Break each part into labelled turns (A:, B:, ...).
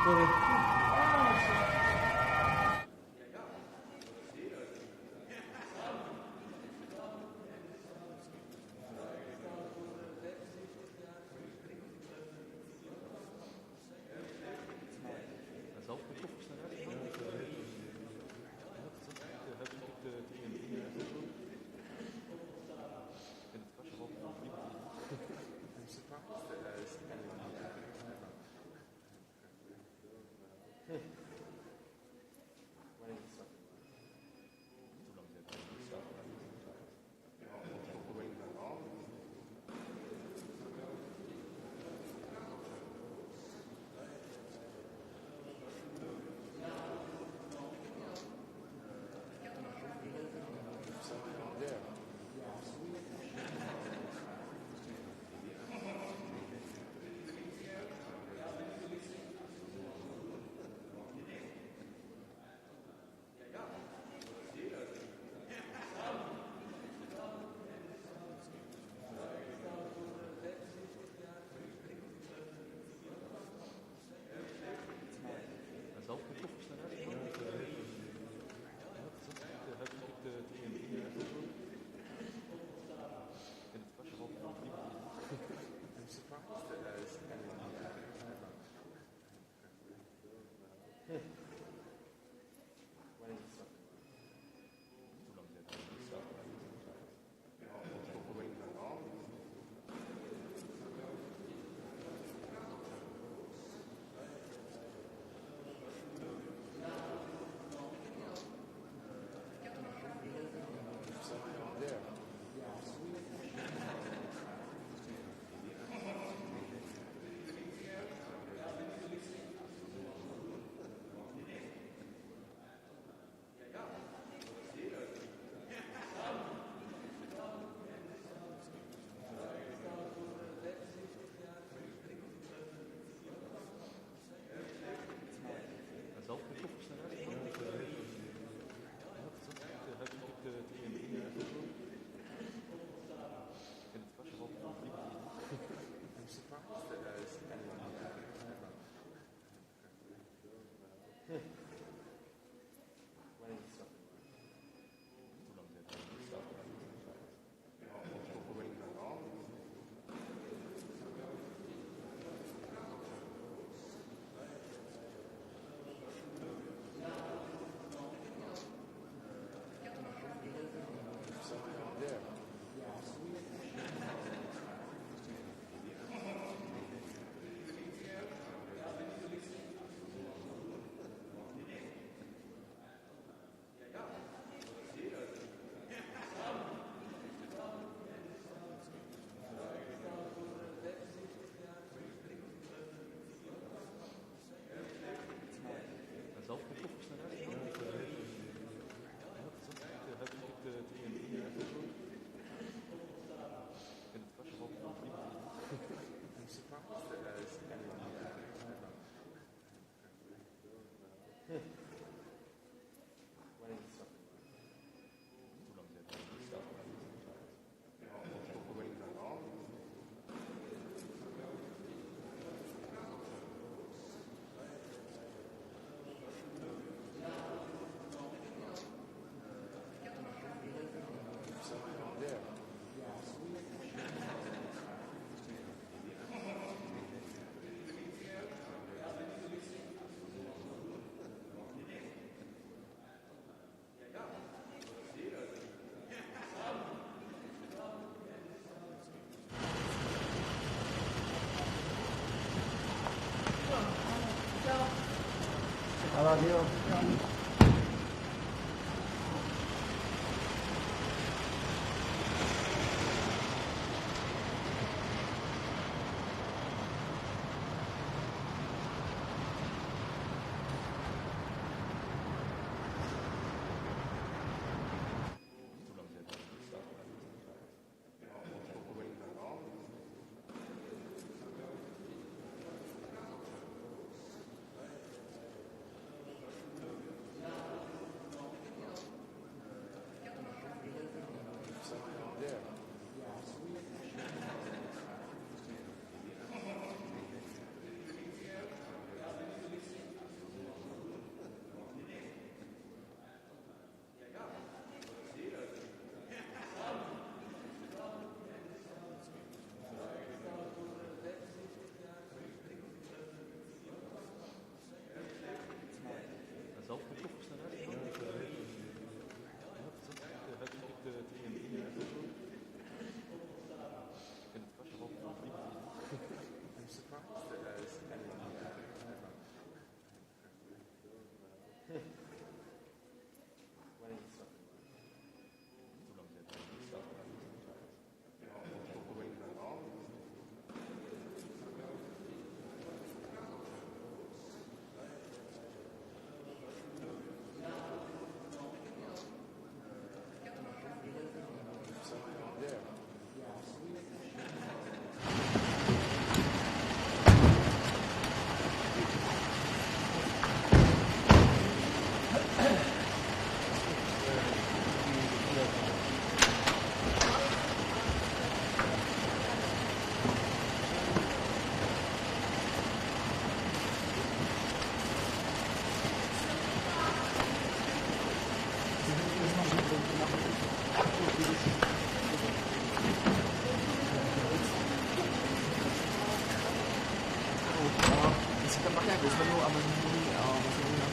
A: Sorry.
B: Adiós.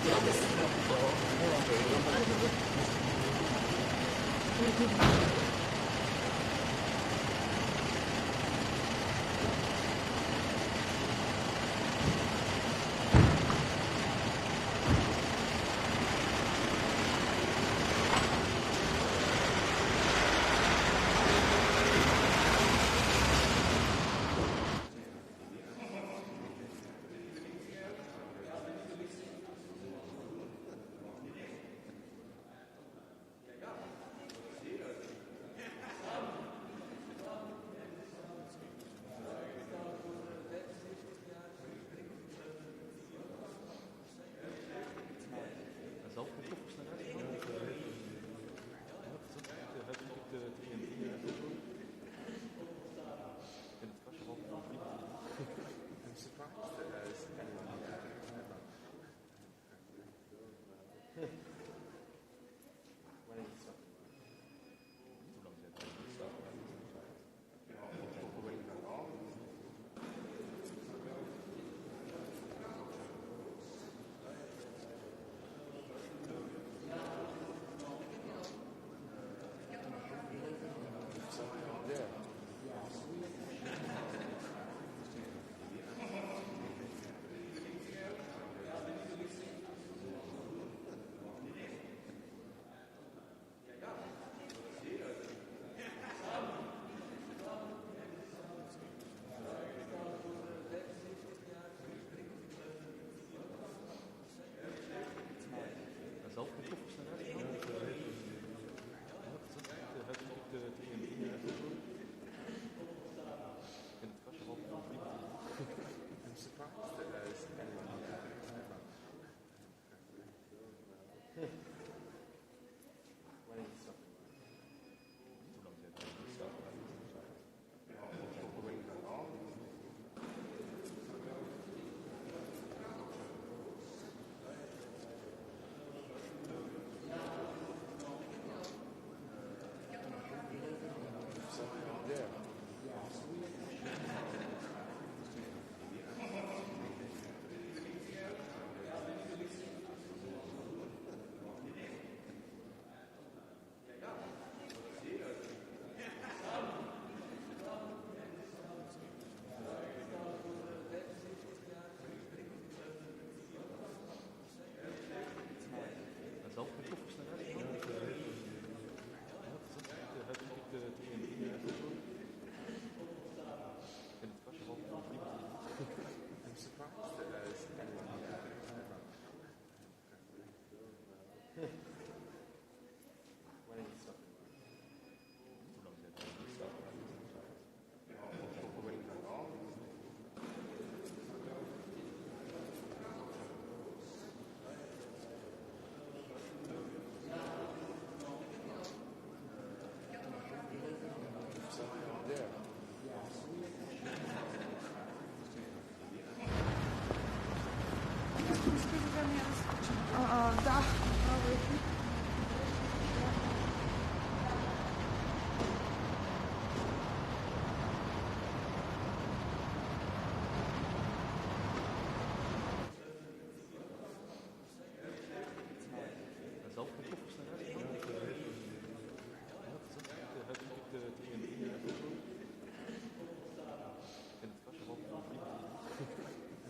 A: Да.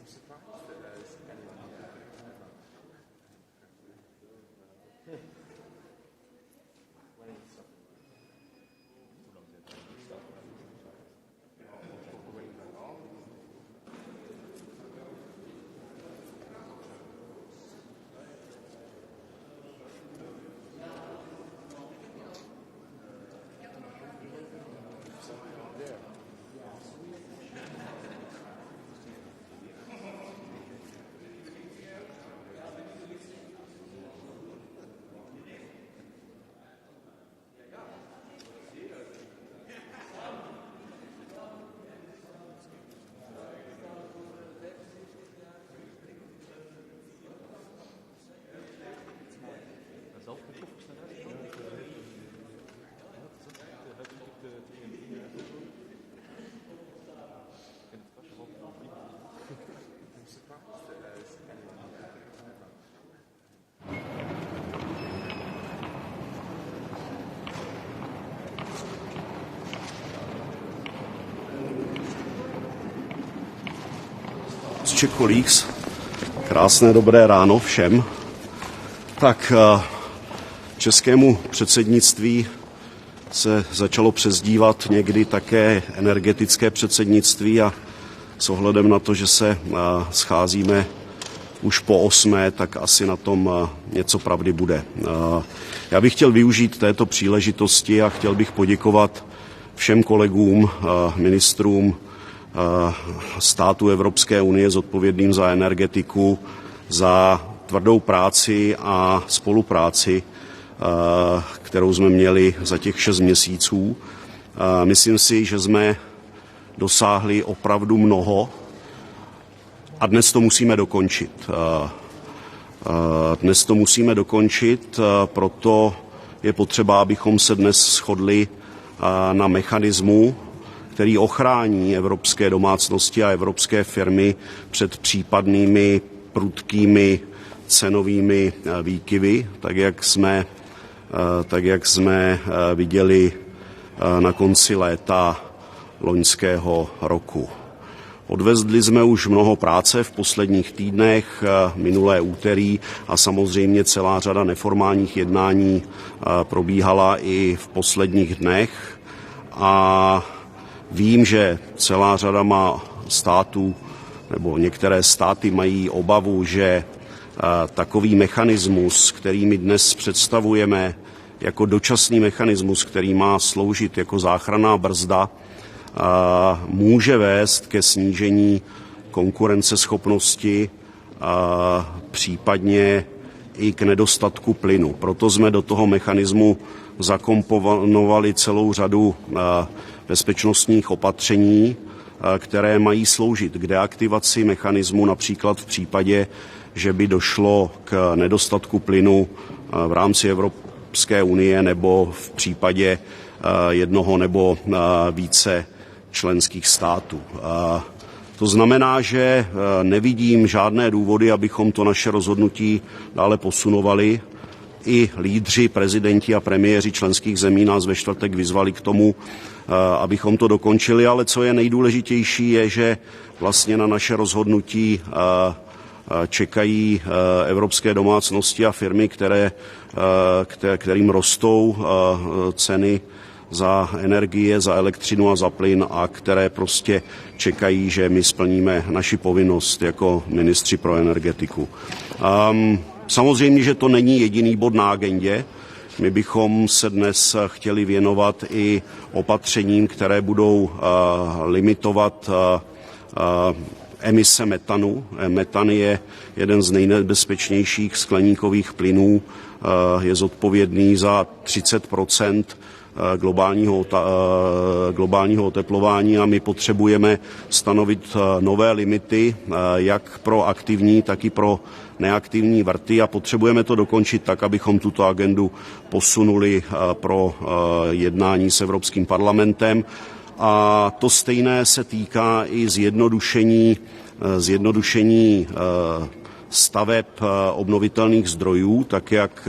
B: I'm surprised that there's anyone here. Czech colleagues, krásné dobré ráno všem. Tak českému předsednictví se začalo přezdívat někdy také energetické předsednictví a s ohledem na to, že se scházíme už po 8., tak asi na tom něco pravdy bude. Já bych chtěl využít této příležitosti a chtěl bych poděkovat všem kolegům, ministrům států Evropské unie zodpovědným za energetiku, za tvrdou práci a spolupráci, kterou jsme měli za těch 6 měsíců. Myslím si, že jsme dosáhli opravdu mnoho a dnes to musíme dokončit. Proto je potřeba, abychom se dnes shodli na mechanismu, který ochrání evropské domácnosti a evropské firmy před případnými prudkými cenovými výkyvy, tak jak jsme viděli na konci léta loňského roku. Odvezli jsme už mnoho práce v posledních týdnech, minulé úterý a samozřejmě celá řada neformálních jednání probíhala i v posledních dnech a vím, že celá řada států nebo některé státy mají obavu, že takový mechanismus, který my dnes představujeme jako dočasný mechanismus, který má sloužit jako záchranná brzda, může vést ke snížení konkurenceschopnosti, případně i k nedostatku plynu. Proto jsme do toho mechanismu zakomponovali celou řadu bezpečnostních opatření, které mají sloužit k deaktivaci mechanismu, například v případě, že by došlo k nedostatku plynu v rámci Evropské unie nebo v případě jednoho nebo více členských států. To znamená, že nevidím žádné důvody, abychom to naše rozhodnutí dále posunovali. I lídři, prezidenti a premiéři členských zemí nás ve čtvrtek vyzvali k tomu, abychom to dokončili, ale co je nejdůležitější, je, že vlastně na naše rozhodnutí čekají evropské domácnosti a firmy, kterým rostou ceny za energie, za elektřinu a za plyn a které prostě čekají, že my splníme naši povinnost jako ministři pro energetiku. Samozřejmě, že to není jediný bod na agendě. My bychom se dnes chtěli věnovat i opatřením, které budou limitovat emise metanu. Metan je jeden z nejnebezpečnějších skleníkových plynů, je zodpovědný za 30% globálního oteplování a my potřebujeme stanovit nové limity, jak pro aktivní, tak i pro neaktivní vrty a potřebujeme to dokončit tak, abychom tuto agendu posunuli pro jednání s Evropským parlamentem. A to stejné se týká i zjednodušení staveb obnovitelných zdrojů, tak jak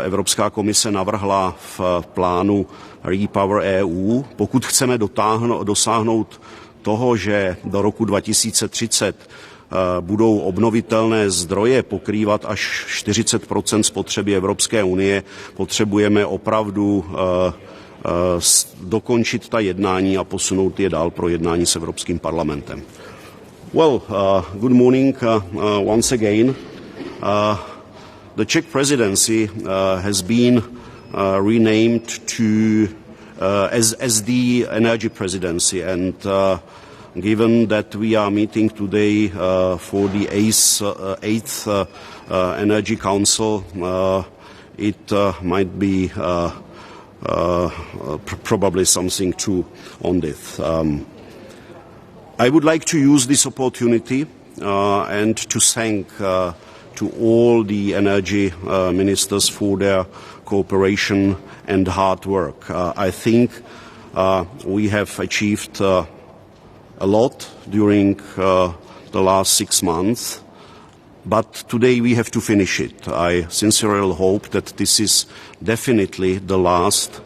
B: Evropská komise navrhla v plánu Repower EU. Pokud chceme dosáhnout toho, že do roku 2030 budou obnovitelné zdroje pokrývat až 40% spotřeby Evropské unie, potřebujeme opravdu dokončit ta jednání a posunout je dál pro jednání s Evropským parlamentem. Well, good morning once again. The Czech presidency has been renamed as the energy presidency, and given that we are meeting today for the eighth Energy Council, it might be probably something true on this. I would like to use this opportunity and to thank to all the energy ministers for their cooperation and hard work. I think we have achieved a lot during the last 6 months, but today we have to finish it. I sincerely hope that this is definitely the last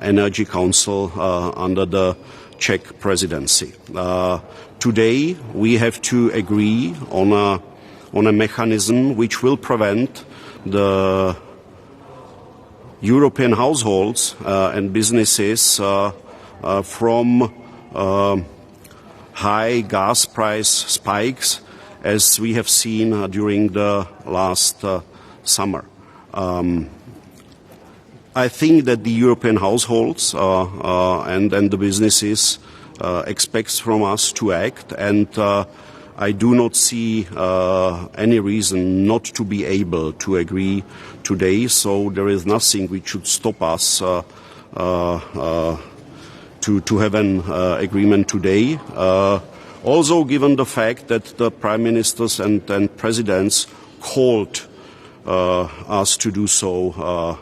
B: Energy Council under the Czech presidency. Today we have to agree on a mechanism which will prevent the European households and businesses from high gas price spikes as we have seen during the last summer. I think that the European households and the businesses expect from us to act, and I do not see any reason not to be able to agree today, so there is nothing which should stop us to have an agreement today. Also, given the fact that the prime ministers and presidents called us to do so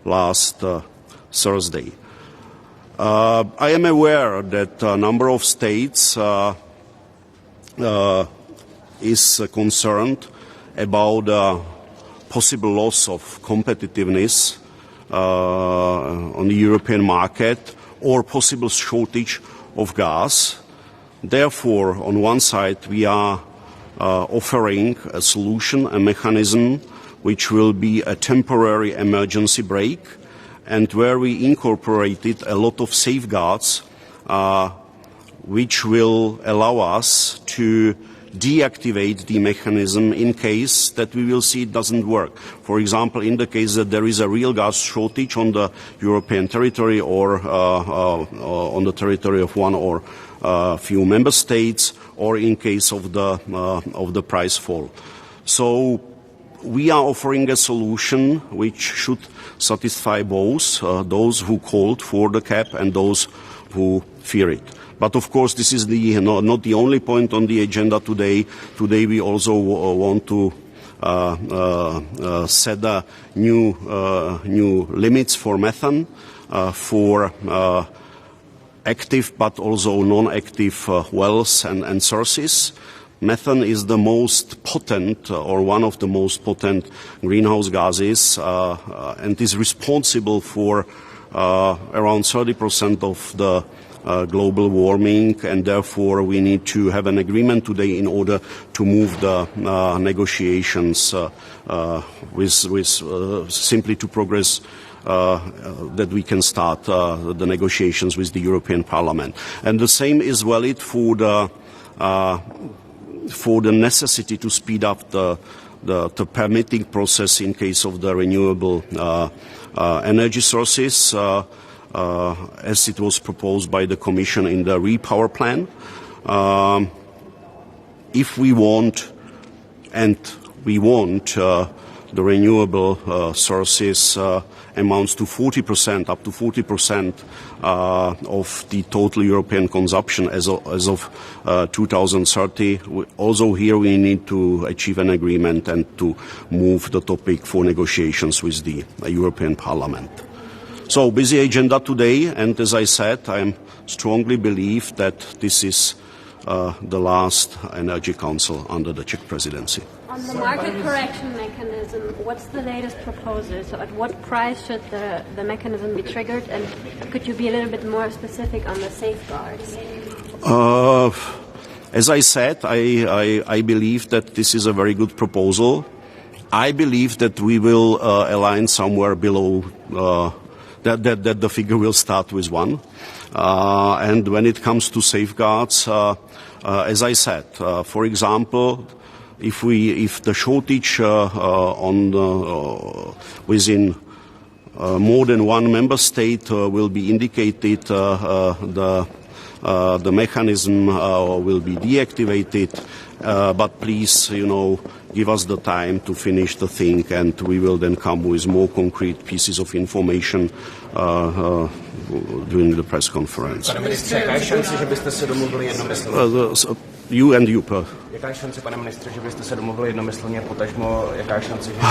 B: last Thursday. I am aware that a number of states is concerned about possible loss of competitiveness on the European market or possible shortage of gas. Therefore, on one side, we are offering a solution, a mechanism which will be a temporary emergency brake, and where we incorporated a lot of safeguards which will allow us to deactivate the mechanism in case that we will see it doesn't work. For example, in the case that there is a real gas shortage on the European territory or on the territory of one or few member states, or in case of the price fall. So we are offering a solution which should satisfy both those who called for the cap and those who fear it. But of course, this is not the only point on the agenda today. Today we also want to set new limits for methane for active but also non-active wells and sources. Methane is the most potent or one of the most potent greenhouse gases and is responsible for around 30% of the global warming, and therefore we need to have an agreement today in order to move the negotiations simply to progress that we can start the negotiations with the European Parliament. And the same is valid for the necessity to speed up the permitting process in case of the renewable energy sources, as it was proposed by the Commission in the Repower Plan. If we want, and we want, the renewable sources amounts to 40%, up to 40% of the total European consumption as of 2030. Also here we need to achieve an agreement and to move the topic for negotiations with the European Parliament. So busy agenda today, and as I said, I strongly believe that this is the last Energy Council under the Czech presidency.
C: On the market correction mechanism, what's the latest proposal? So at what price should the mechanism be triggered, and could you be a little bit more specific on the safeguards?
B: As I said, I believe that this is a very good proposal. I believe that we will align somewhere below that the figure will start with 1. And when it comes to safeguards, as I said, for example, if the shortage within more than one member state will be indicated, the mechanism will be deactivated. But please, give us the time to finish the thing, and we will then come with more concrete pieces of information during the press conference.
A: Pane ministře, jaká je šance, že byste se domluvili jednomyslně?
B: You and you.
A: Jaká je šance, pane ministře, že byste se domluvili jednomyslně, potažmo jaká je šance, že byste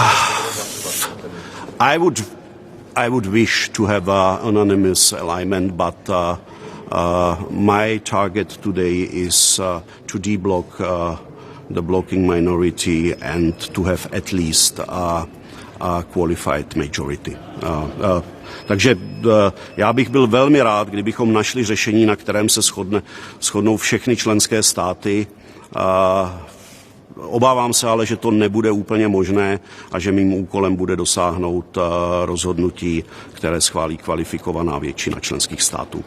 B: I would wish to have anonymous alignment, but my target today is to deblock the blocking minority and to have at least a qualified majority. Takže já bych byl velmi rád, kdybychom našli řešení, na kterém se shodnou všechny členské státy. Obávám se ale, že to nebude úplně možné a že mým úkolem bude dosáhnout rozhodnutí, které schválí kvalifikovaná většina členských států.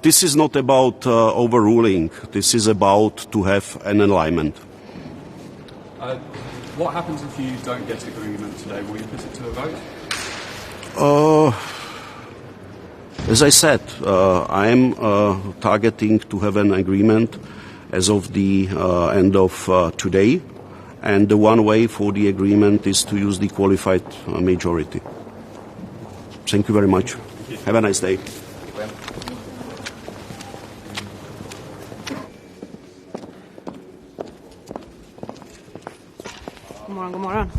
B: This is not about overruling. This is about to have an alignment.
D: What happens if you don't get agreement today? Will you put it to a vote?
B: As I said, I am targeting to have an agreement as of the end of today, and the one way for the agreement is to use the qualified majority. Thank you very much. Have a nice day.
E: God morgon.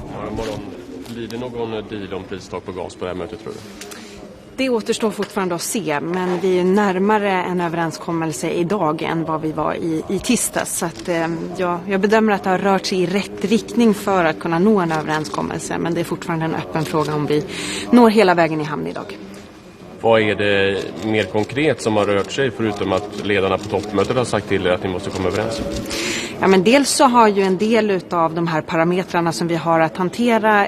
D: Blir det någon deal om pristak på gas på det här mötet, tror du?
E: Det återstår fortfarande att se, men vi är närmare en överenskommelse idag än vad vi var i tisdags. Så att, jag bedömer att det har rört sig i rätt riktning för att kunna nå en överenskommelse, men det är fortfarande en öppen fråga om vi når hela vägen i hamn idag.
D: Vad är det mer konkret som har rört sig förutom att ledarna på toppmötet har sagt till er att ni måste komma överens?
E: Ja, men dels så har ju en del av de här parametrarna som vi har att hantera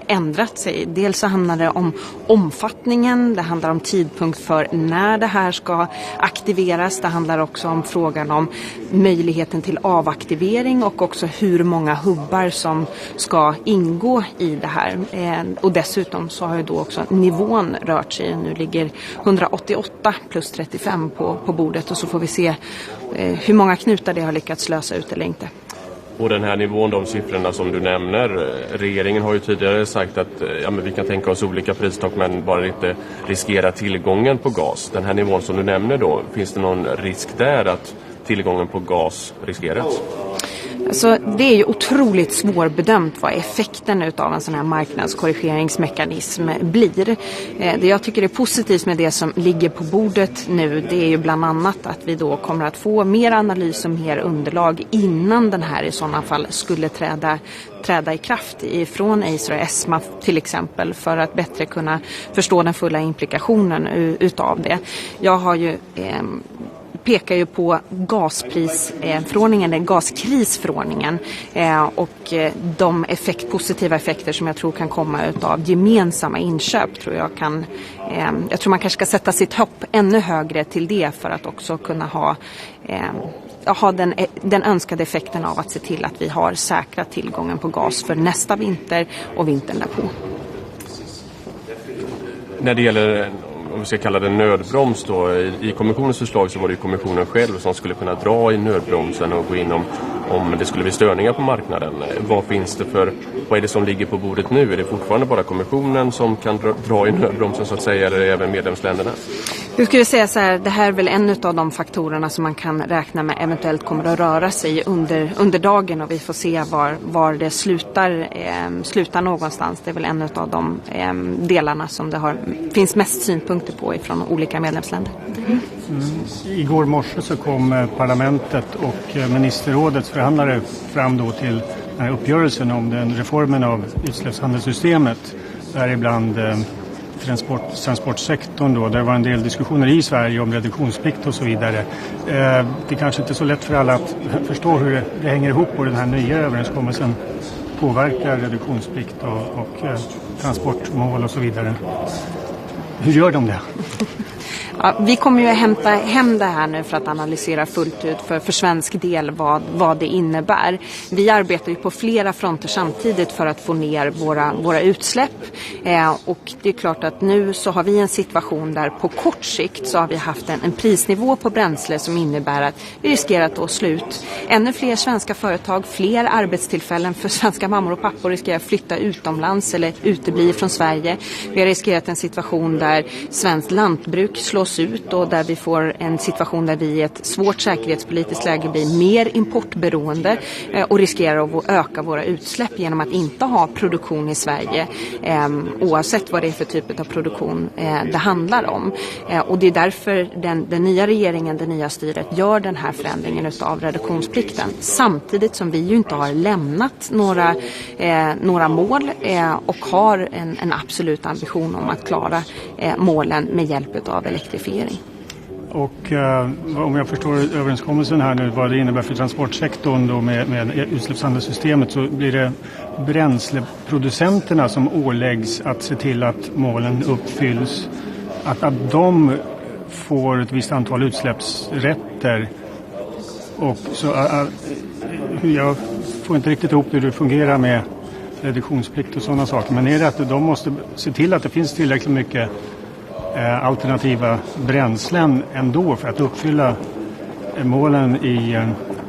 E: ändrat sig. Dels så handlar det om omfattningen, det handlar om tidpunkt för när det här ska aktiveras. Det handlar också om frågan om möjligheten till avaktivering och också hur många hubbar som ska ingå i det här. Och dessutom så har ju då också nivån rört sig. Nu ligger 188 plus 35 på bordet och så får vi se hur många knutar det har lyckats lösa ut eller inte.
D: Och den här nivån, de siffrorna som du nämner, regeringen har ju tidigare sagt att men vi kan tänka oss olika pristak men bara inte riskera tillgången på gas. Den här nivån som du nämner då, finns det någon risk där att tillgången på gas riskeras?
E: Alltså, det är ju otroligt svårbedömt vad effekten av en sån här marknadskorrigeringsmekanism blir. Det jag tycker är positivt med det som ligger på bordet nu, det är ju bland annat att vi då kommer att få mer analys och mer underlag innan den här i sådana fall skulle träda i kraft från Acer och ESMA till exempel, för att bättre kunna förstå den fulla implikationen utav det. Jag har ju pekar ju på gasprisförordningen, den gaskrisförordningen och de positiva effekter som jag tror kan komma av gemensamma inköp. Jag tror man kanske ska sätta sitt hopp ännu högre till det för att också kunna ha den önskade effekten av att se till att vi har säkrat tillgången på gas för nästa vinter och vintern därpå.
D: När det gäller, om vi ska kalla det nödbroms då, i kommissionens förslag så var det ju kommissionen själv som skulle kunna dra i nödbromsen och gå in om det skulle bli störningar på marknaden. Vad är det som ligger på bordet nu? Är det fortfarande bara kommissionen som kan dra i nödbromsen så att säga, eller även medlemsländerna?
E: Jag skulle säga så här, det här är väl en av de faktorerna som man kan räkna med eventuellt kommer att röra sig under dagen, och vi får se var det slutar någonstans. Det är väl en av de delarna som finns mest synpunkter på ifrån olika medlemsländer.
F: Igår morse så kom parlamentet och ministerrådets förhandlare fram då till den här uppgörelsen om den reformen av utsläppshandelssystemet, däribland transportsektorn då. Där var en del diskussioner i Sverige om reduktionsplikt och så vidare. Det är kanske inte så lätt för alla att förstå hur det hänger ihop och den här nya överenskommelsen påverkar reduktionsplikt och transportmål och så vidare. Hur gör de det?
E: Ja, vi kommer ju att hämta hem det här nu för att analysera fullt ut för svensk del vad det innebär. Vi arbetar ju på flera fronter samtidigt för att få ner våra utsläpp. Och det är klart att nu så har vi en situation där på kort sikt så har vi haft en prisnivå på bränsle som innebär att vi riskerar att då slå ut ännu fler svenska företag, fler arbetstillfällen för svenska mammor och pappor riskerar att flytta utomlands eller utebli från Sverige. Vi har riskerat en situation där svenskt lantbruk slås slås ut och där vi får en situation där vi i ett svårt säkerhetspolitiskt läge blir mer importberoende och riskerar att öka våra utsläpp genom att inte ha produktion i Sverige oavsett vad det är för typ av produktion det handlar om. Och det är därför den nya regeringen, det nya styret gör den här förändringen utav reduktionsplikten. Samtidigt som vi ju inte har lämnat några mål och har en absolut ambition om att klara målen med hjälp av elektrifiering.
F: Och om jag förstår överenskommelsen här nu, vad det innebär för transportsektorn då med utsläppshandelssystemet, så blir det bränsleproducenterna som åläggs att se till att målen uppfylls, att de får ett visst antal utsläppsrätter. Och så, jag får inte riktigt ihop hur det fungerar med reduktionsplikt och sådana saker, men är det att de måste se till att det finns tillräckligt mycket alternativa bränslen ändå för att uppfylla målen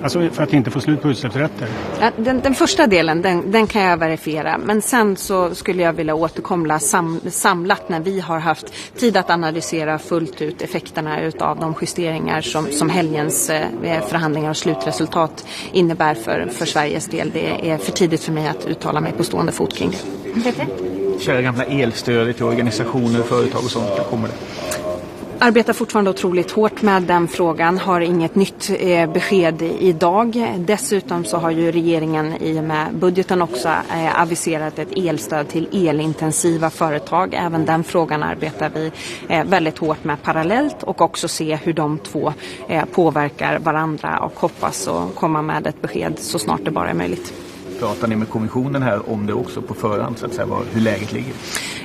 F: alltså för att inte få slut på utsläppsrätter?
E: Ja, den första delen, den kan jag verifiera. Men sen så skulle jag vilja återkomma samlat när vi har haft tid att analysera fullt ut effekterna av de justeringar som helgens förhandlingar och slutresultat innebär för Sveriges del. Det är för tidigt för mig att uttala mig på stående fot kring det.
G: Kära gamla elstödet till organisationer, företag och sånt, kommer det?
E: Arbetar fortfarande otroligt hårt med den frågan, har inget nytt besked idag. Dessutom så har ju regeringen i och med budgeten också aviserat ett elstöd till elintensiva företag. Även den frågan arbetar vi väldigt hårt med parallellt och också se hur de två påverkar varandra och hoppas att komma med ett besked så snart det bara är möjligt.
G: Pratar ni med kommissionen här om det också på förhand, så att säga, hur läget ligger?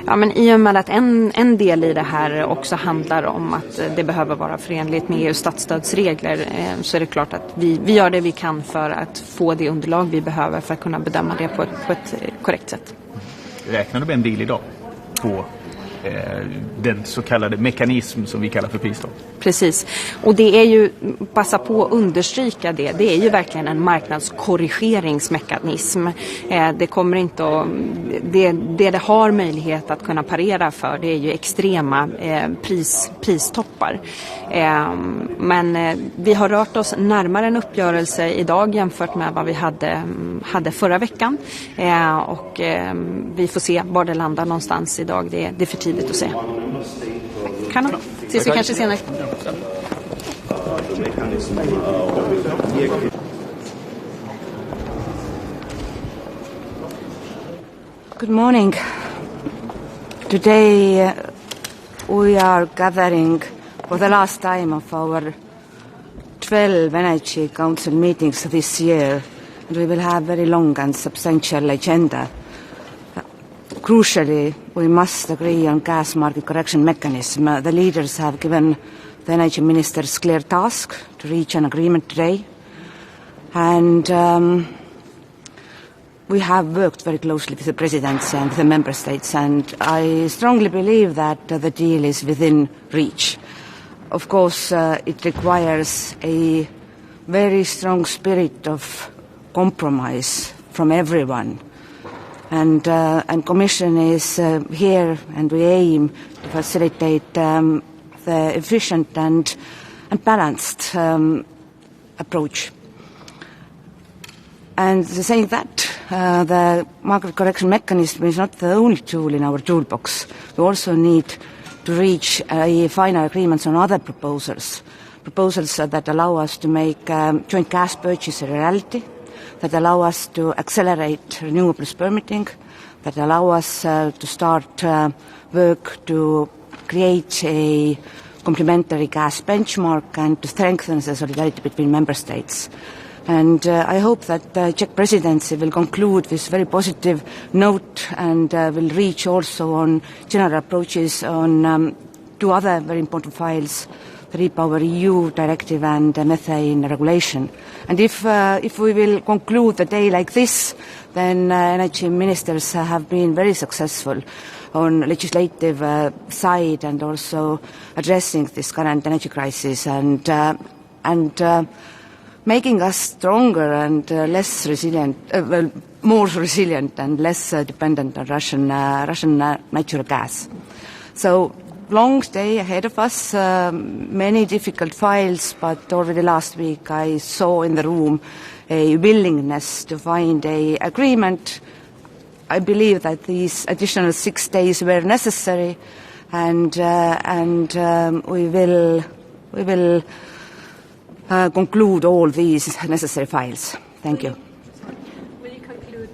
E: Ja, men i och med att en del i det här också handlar om att det behöver vara förenligt med EU:s statsstödsregler, så är det klart att vi gör det vi kan för att få det underlag vi behöver för att kunna bedöma det på ett korrekt sätt.
G: Räknar du med en deal idag på den så kallade mekanism som vi kallar för prisstopp?
E: Precis. Och det är ju, passa på att understryka det är ju verkligen en marknadskorrigeringsmekanism. Det kommer inte att, det har möjlighet att kunna parera för, det är ju extrema pristoppar. Men vi har rört oss närmare en uppgörelse idag jämfört med vad vi hade förra veckan. Och vi får se var det landar någonstans idag. Det är för tidigt att säga. Kan du? Ses vi kanske senare.
H: Good morning. Today we are gathering for the last time of our 12 Energy Council meetings this year, and we will have a very long and substantial agenda. Crucially, we must agree on gas market correction mechanism. The leaders have given the energy ministers clear task to reach an agreement today. And we have worked very closely with the presidency and the member states, and I strongly believe that the deal is within reach. Of course, it requires a very strong spirit of compromise from everyone. And Commission is here, and we aim to facilitate the efficient and balanced approach. And saying that, the market correction mechanism is not the only tool in our toolbox. We also need to reach a final agreements on other proposals that allow us to make joint gas purchase a reality, that allow us to accelerate renewables permitting, that allow us to start work to create a complementary gas benchmark and to strengthen the solidarity between member states. And I hope that the Czech presidency will conclude this very positive note and will reach also on general approaches on two other very important files, the REPowerEU directive and methane regulation. And if we will conclude the day like this, then energy ministers have been very successful on legislative side and also addressing this current energy crisis and making us stronger and less resilient, more resilient and less dependent on Russian natural gas. So long day ahead of us, many difficult files, but already last week I saw in the room a willingness to find an agreement. I believe that these additional 6 days were necessary, and we will conclude all these necessary files. Thank you.
C: Will you conclude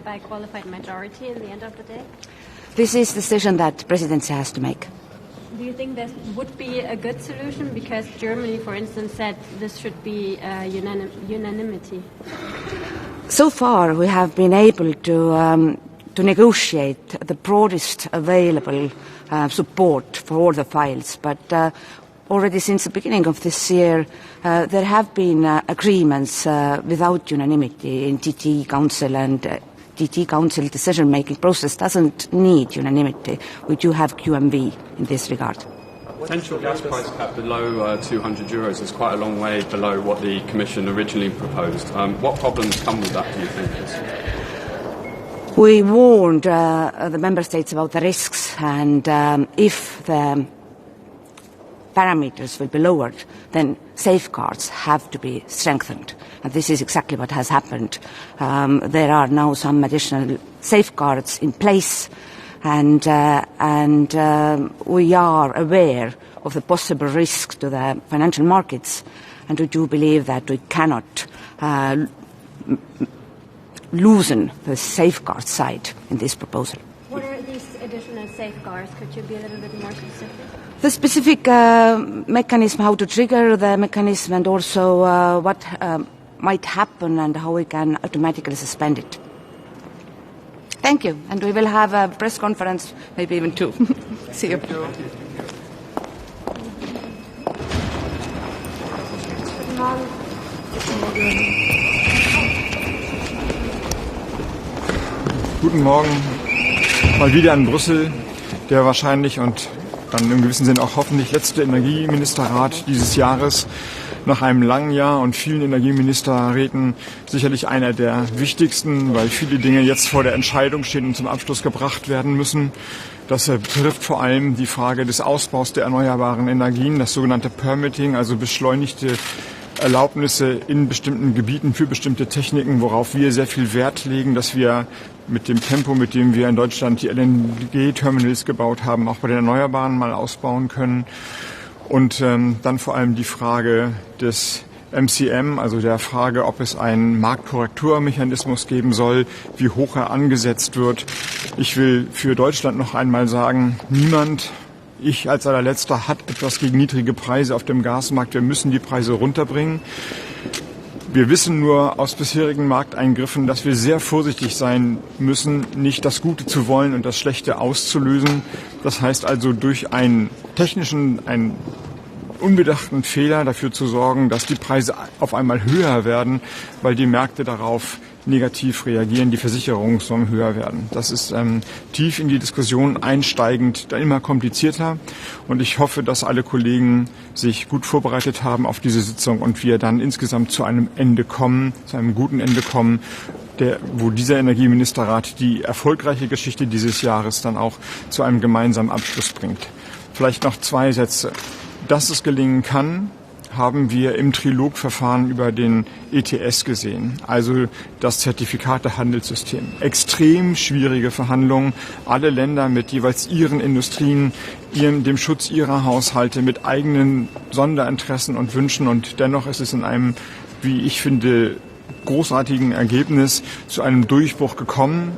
C: by qualified majority in the end of the day?
H: This is the decision that the presidency has to make.
C: Do you think this would be a good solution? Because Germany, for instance, said this should be unanimity.
H: So far, we have been able to negotiate the broadest available support for all the files, but already since the beginning of this year, there have been agreements without unanimity in TT Council, and TT Council decision-making process doesn't need unanimity. We do have QMV in this regard.
I: Potential gas price cap below €200 is quite a long way below what the Commission originally proposed. What problems come with that, do you think?
H: We warned the Member States about the risks, and if the parameters will be lowered, then safeguards have to be strengthened. And this is exactly what has happened. There are now some additional safeguards in place, and we are aware of the possible risks to the financial markets, and we do believe that we cannot loosen the safeguard side in this proposal.
C: What are these additional safeguards? Could you be a little bit more specific?
H: The specific mechanism, how to trigger the mechanism, and also what might happen and how we can automatically suspend it. Thank you, and we will have a press conference, maybe even two. See you.
J: Guten Morgen. Mal wieder in Brüssel, der wahrscheinlich und dann im gewissen Sinn auch hoffentlich letzte Energieministerrat dieses Jahres. Nach einem langen Jahr und vielen Energieministerräten sicherlich einer der wichtigsten, weil viele Dinge jetzt vor der Entscheidung stehen und zum Abschluss gebracht werden müssen. Das betrifft vor allem die Frage des Ausbaus der erneuerbaren Energien, das sogenannte Permitting, also beschleunigte Erlaubnisse in bestimmten Gebieten für bestimmte Techniken, worauf wir sehr viel Wert legen, dass wir mit dem Tempo, mit dem wir in Deutschland die LNG-Terminals gebaut haben, auch bei den Erneuerbaren mal ausbauen können. Und dann vor allem die Frage des MCM, also der Frage, ob es einen Marktkorrekturmechanismus geben soll, wie hoch er angesetzt wird. Ich will für Deutschland noch einmal sagen, niemand, ich als allerletzter, hat etwas gegen niedrige Preise auf dem Gasmarkt. Wir müssen die Preise runterbringen. Wir wissen nur aus bisherigen Markteingriffen, dass wir sehr vorsichtig sein müssen, nicht das Gute zu wollen und das Schlechte auszulösen. Das heißt also, durch einen technischen, einen unbedachten Fehler dafür zu sorgen, dass die Preise auf einmal höher werden, weil die Märkte darauf negativ reagieren, die Versicherungssummen höher werden. Das ist tief in die Diskussion einsteigend, immer komplizierter. Und ich hoffe, dass alle Kollegen sich gut vorbereitet haben auf diese Sitzung und wir dann insgesamt zu einem Ende kommen, zu einem guten Ende kommen, wo dieser Energieministerrat die erfolgreiche Geschichte dieses Jahres dann auch zu einem gemeinsamen Abschluss bringt. Vielleicht noch 2 Sätze. Dass es gelingen kann, haben wir im Trilogverfahren über den ETS gesehen, also das Zertifikatehandelssystem. Extrem schwierige Verhandlungen, alle Länder mit jeweils ihren Industrien, dem Schutz ihrer Haushalte, mit eigenen Sonderinteressen und Wünschen, und dennoch ist es in einem, wie ich finde, großartigen Ergebnis zu einem Durchbruch gekommen.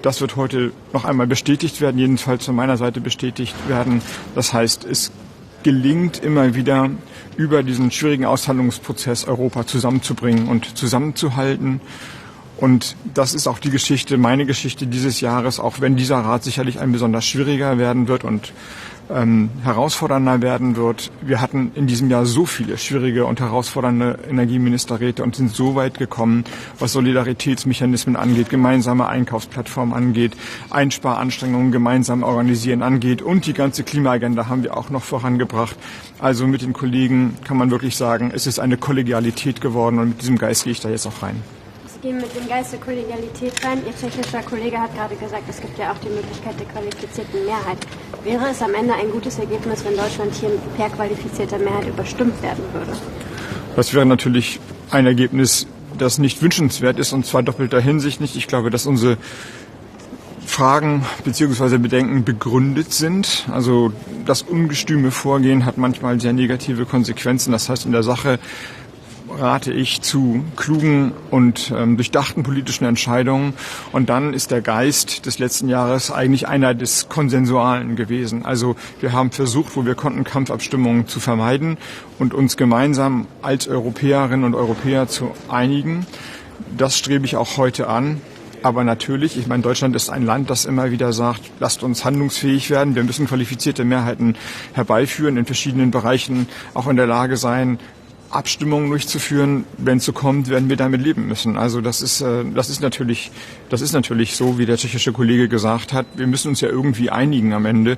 J: Das wird heute noch einmal bestätigt werden, jedenfalls von meiner Seite bestätigt werden. Das heißt, es gelingt immer wieder, über diesen schwierigen Aushandlungsprozess Europa zusammenzubringen und zusammenzuhalten. Und das ist auch die Geschichte, meine Geschichte dieses Jahres, auch wenn dieser Rat sicherlich ein besonders schwieriger werden wird und herausfordernder werden wird. Wir hatten in diesem Jahr so viele schwierige und herausfordernde Energieministerräte und sind so weit gekommen, was Solidaritätsmechanismen angeht, gemeinsame Einkaufsplattformen angeht, Einsparanstrengungen gemeinsam organisieren angeht, und die ganze Klimaagenda haben wir auch noch vorangebracht. Also mit den Kollegen kann man wirklich sagen, es ist eine Kollegialität geworden, und mit diesem Geist gehe ich da jetzt auch rein.
C: gehe mit dem Geist der Kollegialität rein. Ihr tschechischer Kollege hat gerade gesagt, es gibt ja auch die Möglichkeit der qualifizierten Mehrheit. Wäre es am Ende ein gutes Ergebnis, wenn Deutschland hier per qualifizierter Mehrheit überstimmt werden würde?
J: Das wäre natürlich ein Ergebnis, das nicht wünschenswert ist, und zwar doppelter Hinsicht nicht. Ich glaube, dass unsere Fragen bzw. Bedenken begründet sind. Also das ungestüme Vorgehen hat manchmal sehr negative Konsequenzen. Das heißt, in der Sache rate ich zu klugen und durchdachten politischen Entscheidungen. Und dann ist der Geist des letzten Jahres eigentlich einer des Konsensualen gewesen. Also wir haben versucht, wo wir konnten, Kampfabstimmungen zu vermeiden und uns gemeinsam als Europäerinnen und Europäer zu einigen. Das strebe ich auch heute an. Aber natürlich, ich meine, Deutschland ist ein Land, das immer wieder sagt, lasst uns handlungsfähig werden. Wir müssen qualifizierte Mehrheiten herbeiführen, in verschiedenen Bereichen auch in der Lage sein, Abstimmungen durchzuführen. Wenn es so kommt, werden wir damit leben müssen. Also das ist natürlich so, wie der tschechische Kollege gesagt hat. Wir müssen uns ja irgendwie einigen am Ende.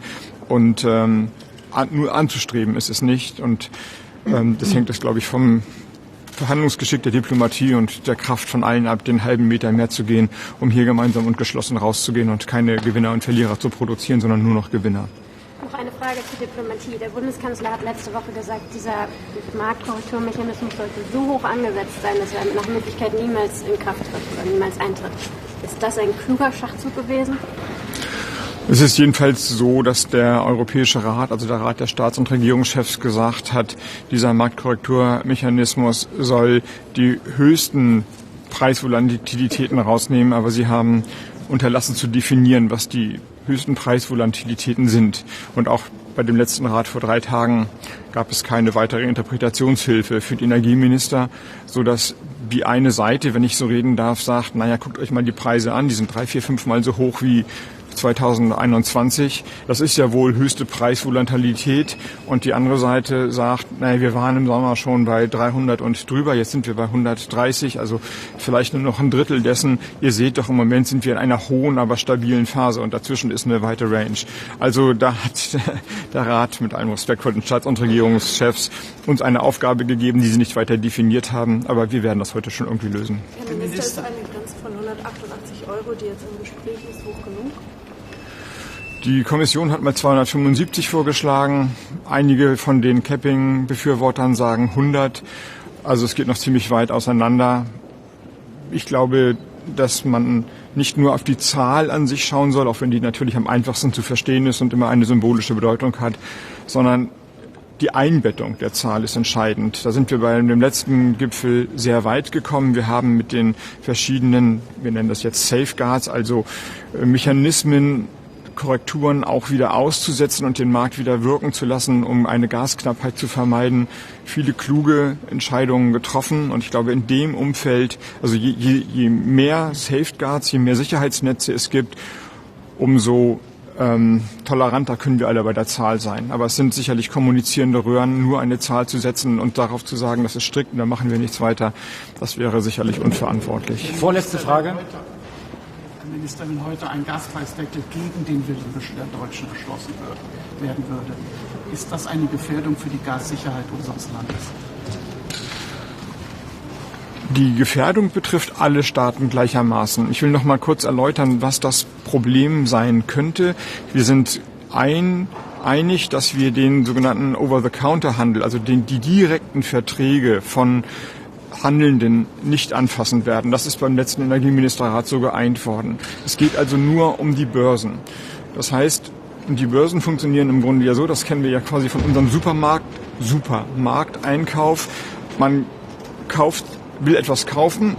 J: Und nur anzustreben ist es nicht. Und das hängt, glaube ich, vom Verhandlungsgeschick der Diplomatie und der Kraft von allen ab, den halben Meter mehr zu gehen, um hier gemeinsam und geschlossen rauszugehen und keine Gewinner und Verlierer zu produzieren, sondern nur noch Gewinner.
C: Noch eine Frage zur Diplomatie. Der Bundeskanzler hat letzte Woche gesagt, dieser Marktkorrekturmechanismus sollte so hoch angesetzt sein, dass er nach Möglichkeit niemals in Kraft tritt oder niemals eintritt. Ist das ein kluger Schachzug gewesen?
J: Es ist jedenfalls so, dass der Europäische Rat, also der Rat der Staats- und Regierungschefs, gesagt hat, dieser Marktkorrekturmechanismus soll die höchsten Preisvolatilitäten rausnehmen, aber sie haben unterlassen zu definieren, was die höchsten Preisvolatilitäten sind. Und auch bei dem letzten Rat vor 3 Tagen gab es keine weitere Interpretationshilfe für die Energieminister, sodass die eine Seite, wenn ich so reden darf, sagt, naja, guckt euch mal die Preise an, die sind 3, 4, 5 Mal so hoch wie 2021. Das ist ja wohl höchste Preisvolatilität. Und die andere Seite sagt, naja, wir waren im Sommer schon bei 300 und drüber, jetzt sind wir bei 130, also vielleicht nur noch ein Drittel dessen. Ihr seht doch, im Moment sind wir in einer hohen, aber stabilen Phase und dazwischen ist eine weite Range. Also da hat der Rat mit allem Respekt vor den Staats- und Regierungschefs uns eine Aufgabe gegeben, die sie nicht weiter definiert haben, aber wir werden das heute schon irgendwie lösen.
K: Herr Minister, ist eine Grenze von 188 €, die jetzt im Gespräch ist, hoch genug?
J: Die Kommission hat mal 275 vorgeschlagen. Einige von den Capping-Befürwortern sagen 100. Also es geht noch ziemlich weit auseinander. Ich glaube, dass man nicht nur auf die Zahl an sich schauen soll, auch wenn die natürlich am einfachsten zu verstehen ist und immer eine symbolische Bedeutung hat, sondern die Einbettung der Zahl ist entscheidend. Da sind wir bei dem letzten Gipfel sehr weit gekommen. Wir haben mit den verschiedenen, wir nennen das jetzt Safeguards, also Mechanismen, Korrekturen auch wieder auszusetzen und den Markt wieder wirken zu lassen, um eine Gasknappheit zu vermeiden, viele kluge Entscheidungen getroffen. Und ich glaube, in dem Umfeld, also je mehr Safeguards, je mehr Sicherheitsnetze es gibt, umso toleranter können wir alle bei der Zahl sein. Aber es sind sicherlich kommunizierende Röhren, nur eine Zahl zu setzen und darauf zu sagen, das ist strikt und da machen wir nichts weiter, das wäre sicherlich unverantwortlich.
L: Vorletzte Frage. Herr Minister, wenn heute ein Gaspreisdeckel gegen den Willen der Deutschen beschlossen werden würde, ist das eine Gefährdung für die Gassicherheit unseres Landes?
J: Die Gefährdung betrifft alle Staaten gleichermaßen. Ich will noch mal kurz erläutern, was das Problem sein könnte. Wir sind einig, dass wir den sogenannten Over-the-Counter-Handel, also die direkten Verträge von Handelnden nicht anfassen werden. Das ist beim letzten Energieministerrat so geeint worden. Es geht also nur um die Börsen. Das heißt, die Börsen funktionieren im Grunde ja so, das kennen wir ja quasi von unserem Supermarkteinkauf. Man will etwas kaufen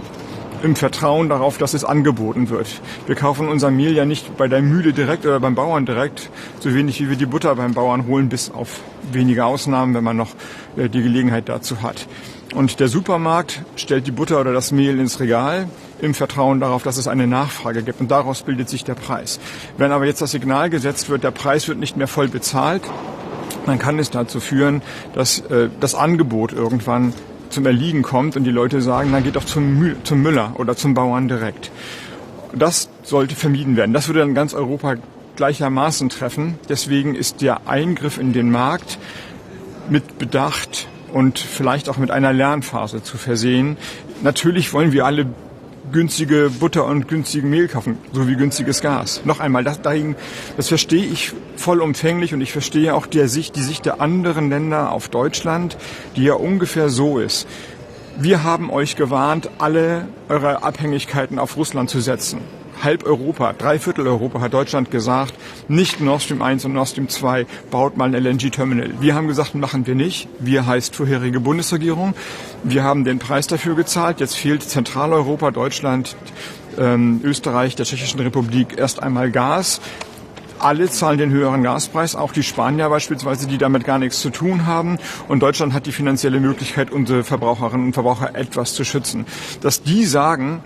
J: im Vertrauen darauf, dass es angeboten wird. Wir kaufen unser Mehl ja nicht bei der Mühle direkt oder beim Bauern direkt, so wenig wie wir die Butter beim Bauern holen, bis auf wenige Ausnahmen, wenn man noch die Gelegenheit dazu hat. Und der Supermarkt stellt die Butter oder das Mehl ins Regal im Vertrauen darauf, dass es eine Nachfrage gibt. Und daraus bildet sich der Preis. Wenn aber jetzt das Signal gesetzt wird, der Preis wird nicht mehr voll bezahlt, dann kann es dazu führen, dass das Angebot irgendwann zum Erliegen kommt und die Leute sagen, na geht doch zum Müller oder zum Bauern direkt. Das sollte vermieden werden. Das würde dann ganz Europa gleichermaßen treffen. Deswegen ist der Eingriff in den Markt mit Bedacht und vielleicht auch mit einer Lernphase zu versehen. Natürlich wollen wir alle günstige Butter und günstigen Mehl kaufen, sowie günstiges Gas. Noch einmal, das verstehe ich vollumfänglich und ich verstehe auch die Sicht der anderen Länder auf Deutschland, die ja ungefähr so ist. Wir haben euch gewarnt, alle eure Abhängigkeiten auf Russland zu setzen. Halb Europa, 3/4 Europa hat Deutschland gesagt, nicht Nord Stream 1 und Nord Stream 2, baut mal ein LNG-Terminal. Wir haben gesagt, machen wir nicht. Wir heißt vorherige Bundesregierung. Wir haben den Preis dafür gezahlt. Jetzt fehlt Zentraleuropa, Deutschland, Österreich, der Tschechischen Republik erst einmal Gas. Alle zahlen den höheren Gaspreis, auch die Spanier beispielsweise, die damit gar nichts zu tun haben. Und Deutschland hat die finanzielle Möglichkeit, unsere Verbraucherinnen und Verbraucher etwas zu schützen. Dass die sagen,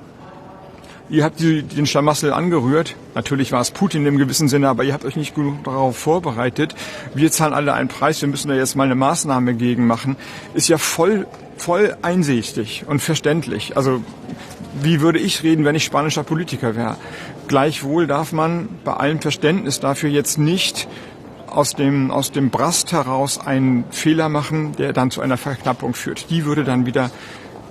J: ihr habt den Schlamassel angerührt. Natürlich war es Putin im gewissen Sinne, aber ihr habt euch nicht genug darauf vorbereitet. Wir zahlen alle einen Preis, wir müssen da jetzt mal eine Maßnahme gegen machen. Ist ja voll einsichtig und verständlich. Also wie würde ich reden, wenn ich spanischer Politiker wäre? Gleichwohl darf man bei allem Verständnis dafür jetzt nicht aus dem Brast heraus einen Fehler machen, der dann zu einer Verknappung führt. Die würde dann wieder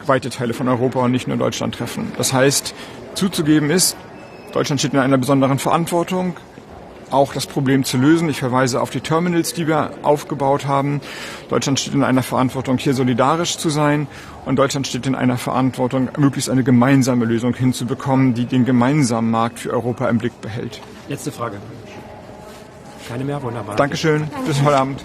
J: weite Teile von Europa und nicht nur Deutschland treffen. Das heißt, zuzugeben ist, Deutschland steht in einer besonderen Verantwortung, auch das Problem zu lösen. Ich verweise auf die Terminals, die wir aufgebaut haben. Deutschland steht in einer Verantwortung, hier solidarisch zu sein. Und Deutschland steht in einer Verantwortung, möglichst eine gemeinsame Lösung hinzubekommen, die den gemeinsamen Markt für Europa im Blick behält.
M: Letzte Frage. Keine mehr? Wunderbar.
J: Dankeschön. Bis heute Abend.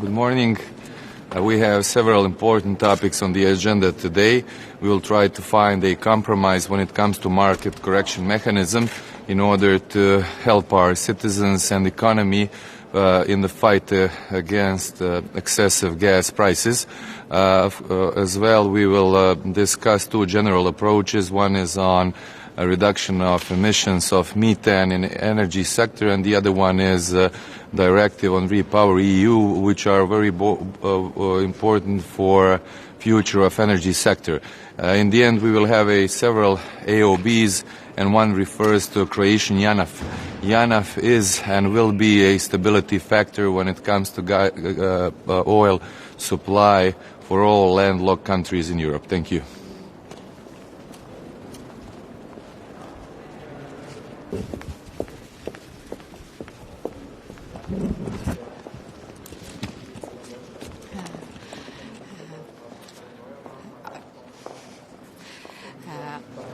N: Good morning. We have several important topics on the agenda today. We will try to find a compromise when it comes to market correction mechanism in order to help our citizens and economy in the fight against excessive gas prices. As well, we will discuss two general approaches. One is on a reduction of emissions of methane in the energy sector, and the other one is directive on Repower EU, which are very important for future of energy sector. In the end, we will have several AOBs, and one refers to Croatian JANAF. JANAF is and will be a stability factor when it comes to oil supply for all landlocked countries in Europe. Thank you.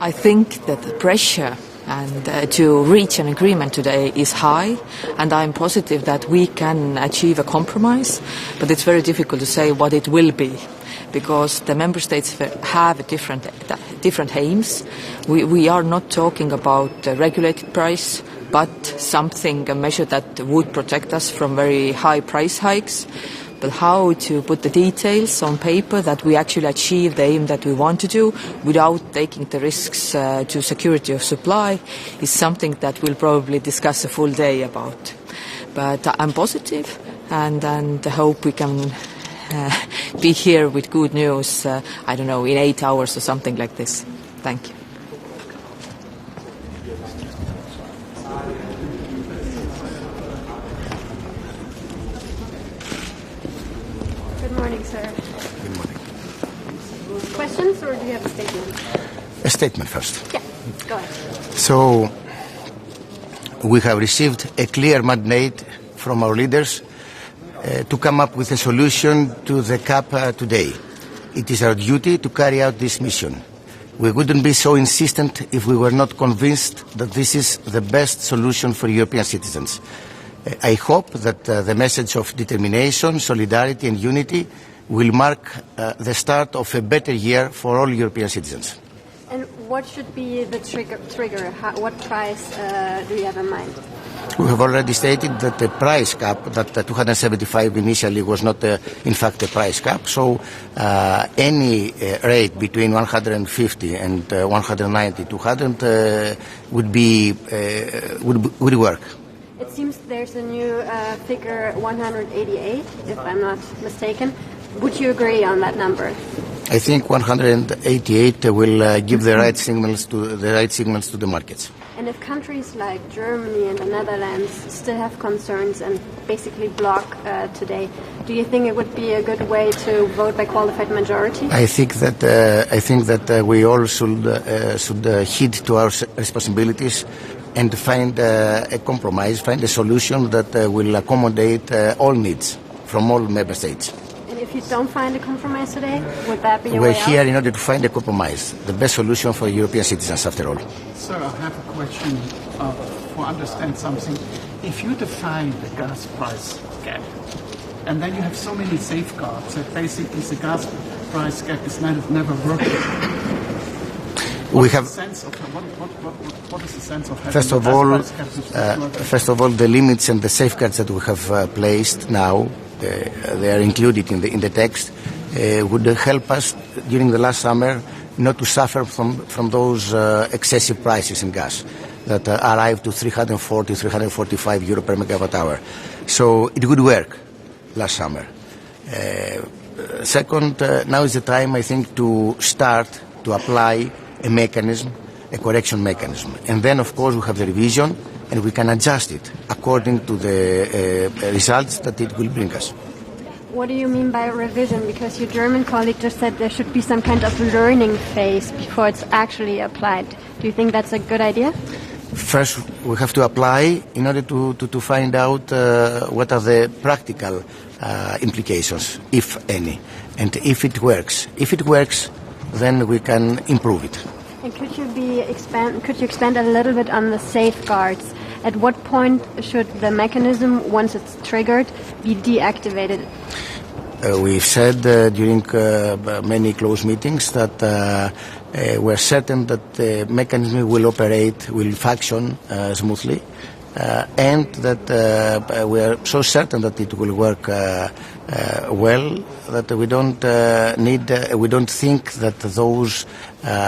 O: I think that the pressure and to reach an agreement today is high, and I'm positive that we can achieve a compromise, but it's very difficult to say what it will be, because the member states have different aims. We are not talking about a regulated price, but a measure that would protect us from very high price hikes. But how to put the details on paper that we actually achieve the aim that we want to do without taking the risks to security of supply is something that we'll probably discuss a full day about. But I'm positive and hope we can be here with good news, in 8 hours or something like this. Thank you.
C: Questions, or do you have a statement?
P: A statement first.
C: Yeah, go ahead.
P: So, we have received a clear mandate from our leaders to come up with a solution to the CAP today. It is our duty to carry out this mission. We wouldn't be so insistent if we were not convinced that this is the best solution for European citizens. I hope that the message of determination, solidarity and unity will mark the start of a better year for all European citizens.
C: And what should be the trigger? What price do you have in mind?
P: We have already stated that the price cap, that 275 initially was not in fact a price cap, so any rate between 150 and 190, 200 would work.
C: It seems there's a new figure, 188, if I'm not mistaken. Would you agree on that number?
P: I think 188 will give the right signals to the markets.
C: And if countries like Germany and the Netherlands still have concerns and basically block today, do you think it would be a good way to vote by qualified majority?
P: I think that we all should heed to our responsibilities and find a compromise, find a solution that will accommodate all needs from all member states.
C: And if you don't find a compromise today, would that be your
P: We're
C: way
P: here
C: out?
P: in order to find a compromise, the best solution for European citizens after all.
L: Sir, I have a question for understand something. If you define the gas price gap, and then you have so many safeguards that basically the gas price gap is never working. What is the sense of having
P: First
L: the
P: of
L: gas
P: all,
L: price gap is not working?
P: first of all, the limits and the safeguards that we have placed now, they are included in the text, would help us during the last summer not to suffer from those excessive prices in gas that arrived to 340, 345 euro per megawatt hour. So it would work last summer. Second, now is the time, I think, to start to apply a mechanism, a correction mechanism. And then, of course, we have the revision and we can adjust it according to the results that it will bring us.
C: What do you mean by revision? Because your German colleague just said there should be some kind of learning phase before it's actually applied. Do you think that's a good idea?
P: First, we have to apply in order to find out what are the practical implications, if any, and if it works. If it works, then we can improve it.
C: And could you expand a little bit on the safeguards? At what point should the mechanism, once it's triggered, be deactivated?
P: We've said during many close meetings that we're certain that the mechanism will operate, will function smoothly, and that we are so certain that it will work well that we don't think that those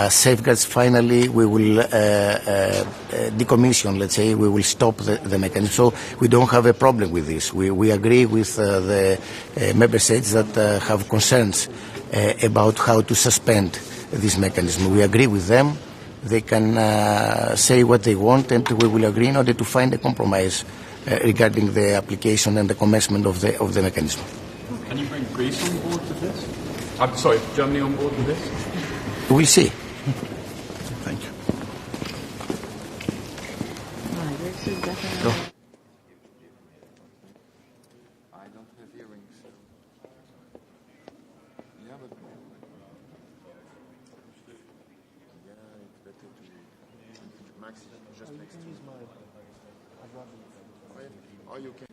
P: safeguards finally we will decommission, let's say, we will stop the mechanism. So we don't have a problem with this. We agree with the member states that have concerns about how to suspend this mechanism. We agree with them. They can say what they want, and we will agree in order to find a compromise regarding the application and the commencement of the mechanism.
I: Can you bring Greece on board with this? I'm sorry, Germany on board with this?
P: We'll see.
I: Thank you.
P: No.
N: I don't have earrings. Yeah, but it's better to Max just next to me. Or you can.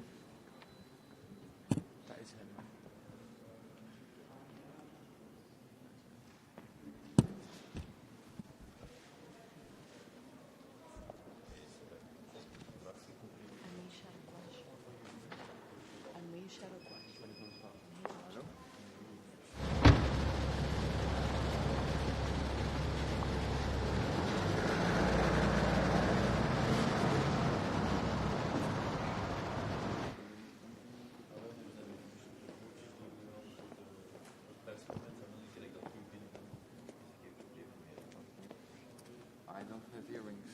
N: I don't have earrings.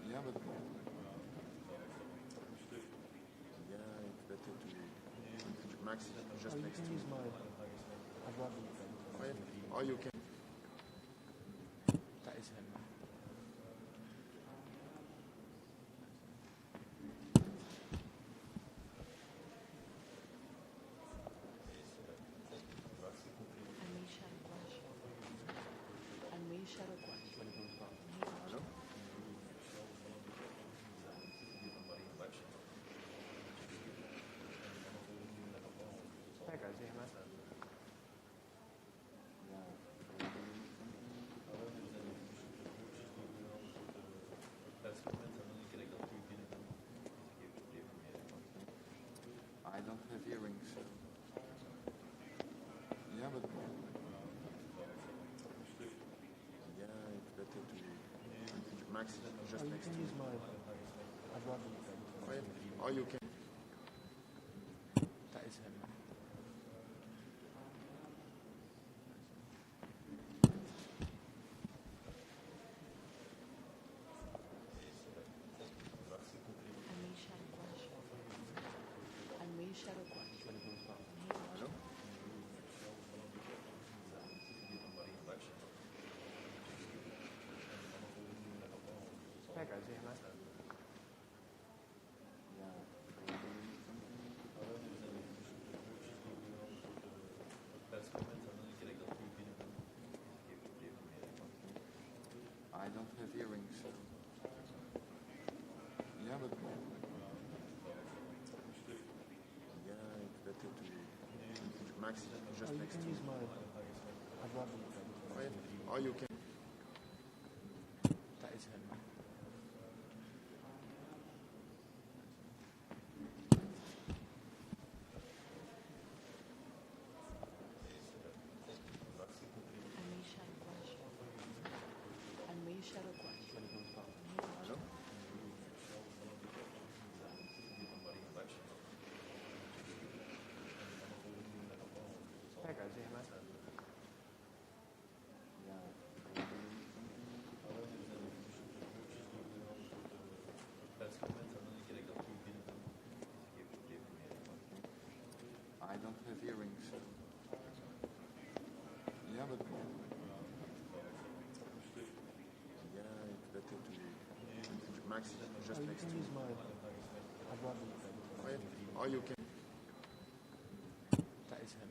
N: Yeah, but it's better to Max just next to me. Or you can. I don't have earrings. Yeah, but it's better to Max just next to me. Or you can. don't have earrings. Yeah, but
J: yeah, it's better to Max just next to you. Or you can. That is him.
N: I don't have earrings. Yeah, but
J: Yeah, it's better to Max just next to you. Or you can. That is him.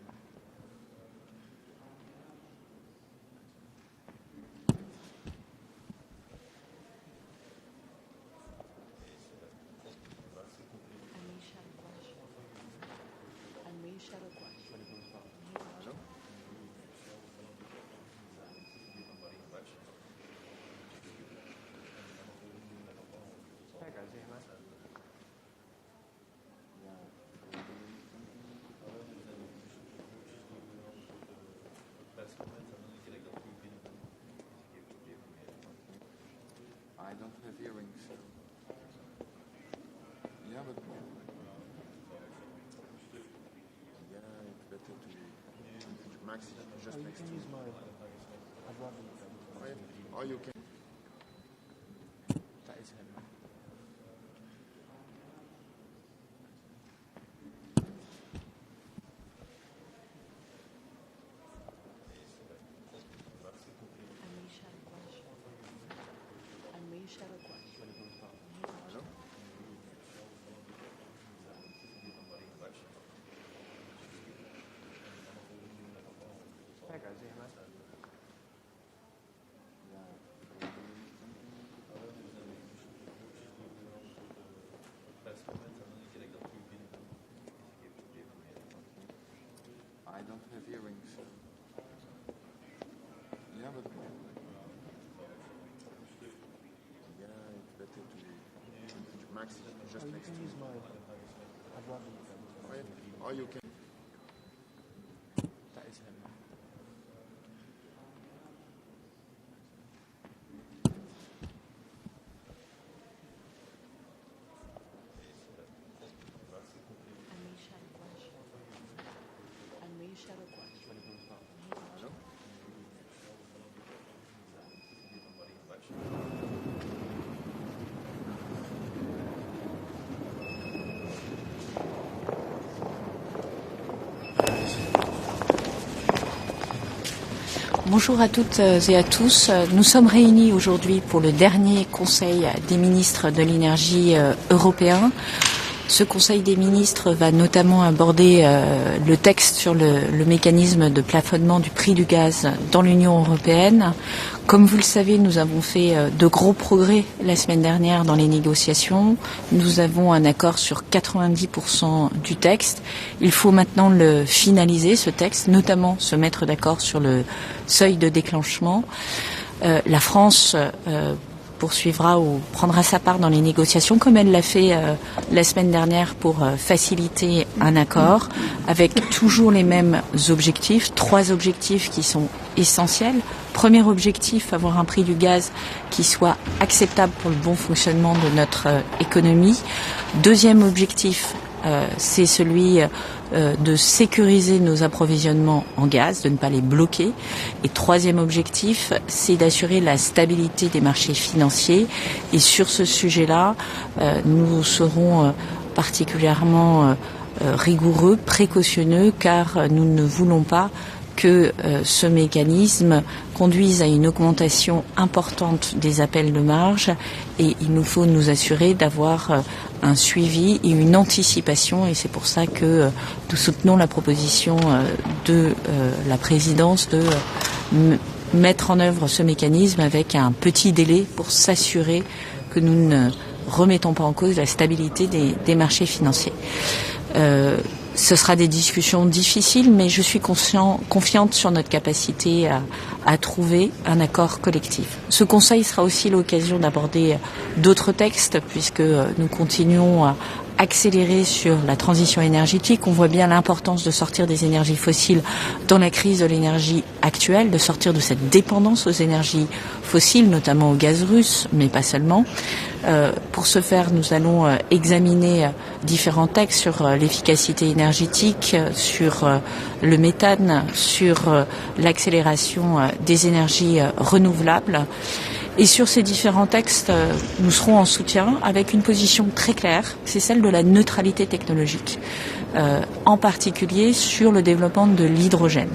N: I don't have earrings. Yeah, but
J: Yeah, it's better to Max just next to you. Or you can. That is him.
N: I don't have earrings. Yeah, but
J: Yeah, it's better to Max just next to you. Or you can. That is him.
Q: Bonjour à toutes et à tous. Nous sommes réunis aujourd'hui pour le dernier Conseil des ministres de l'énergie européen. Ce Conseil des ministres va notamment aborder le texte sur le mécanisme de plafonnement du prix du gaz dans l'Union européenne. Comme vous le savez, nous avons fait de gros progrès la semaine dernière dans les négociations. Nous avons un accord sur 90% du texte. Il faut maintenant le finaliser, ce texte, notamment se mettre d'accord sur le seuil de déclenchement. La France poursuivra ou prendra sa part dans les négociations comme elle l'a fait la semaine dernière pour faciliter un accord avec toujours les mêmes objectifs, 3 objectifs qui sont essentiels. Premier objectif, avoir un prix du gaz qui soit acceptable pour le bon fonctionnement de notre économie. Deuxième objectif, c'est celui de sécuriser nos approvisionnements en gaz, de ne pas les bloquer. Et troisième objectif, c'est d'assurer la stabilité des marchés financiers. Et sur ce sujet-là, nous serons particulièrement rigoureux, précautionneux, car nous ne voulons pas que ce mécanisme conduise à une augmentation importante des appels de marge, et il nous faut nous assurer d'avoir un suivi et une anticipation, et c'est pour ça que nous soutenons la proposition de la présidence de mettre en œuvre ce mécanisme avec un petit délai pour s'assurer que nous ne remettons pas en cause la stabilité des marchés financiers. Ce sera des discussions difficiles, mais je suis confiante sur notre capacité à trouver un accord collectif. Ce Conseil sera aussi l'occasion d'aborder d'autres textes, puisque nous continuons à accélérer sur la transition énergétique. On voit bien l'importance de sortir des énergies fossiles dans la crise de l'énergie actuelle, de sortir de cette dépendance aux énergies fossiles, notamment au gaz russe, mais pas seulement. Pour ce faire, nous allons examiner différents textes sur l'efficacité énergétique, sur le méthane, sur l'accélération des énergies renouvelables. Et sur ces différents textes, nous serons en soutien avec une position très claire, c'est celle de la neutralité technologique, en particulier sur le développement de l'hydrogène.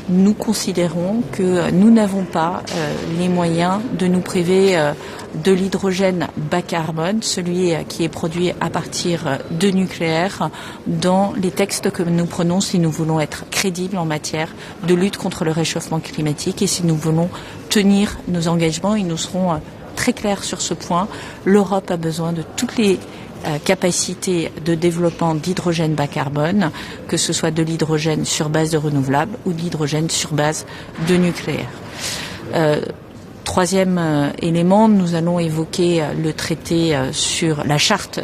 Q: Nous considérons que nous n'avons pas les moyens de nous priver de l'hydrogène bas carbone, celui qui est produit à partir de nucléaire, dans les textes que nous prenons si nous voulons être crédibles en matière de lutte contre le réchauffement climatique et si nous voulons tenir nos engagements, et nous serons très clairs sur ce point. L'Europe a besoin de toutes les capacité de développement d'hydrogène bas carbone, que ce soit de l'hydrogène sur base de renouvelables ou de l'hydrogène sur base de nucléaire. Troisième élément, nous allons évoquer le traité sur la charte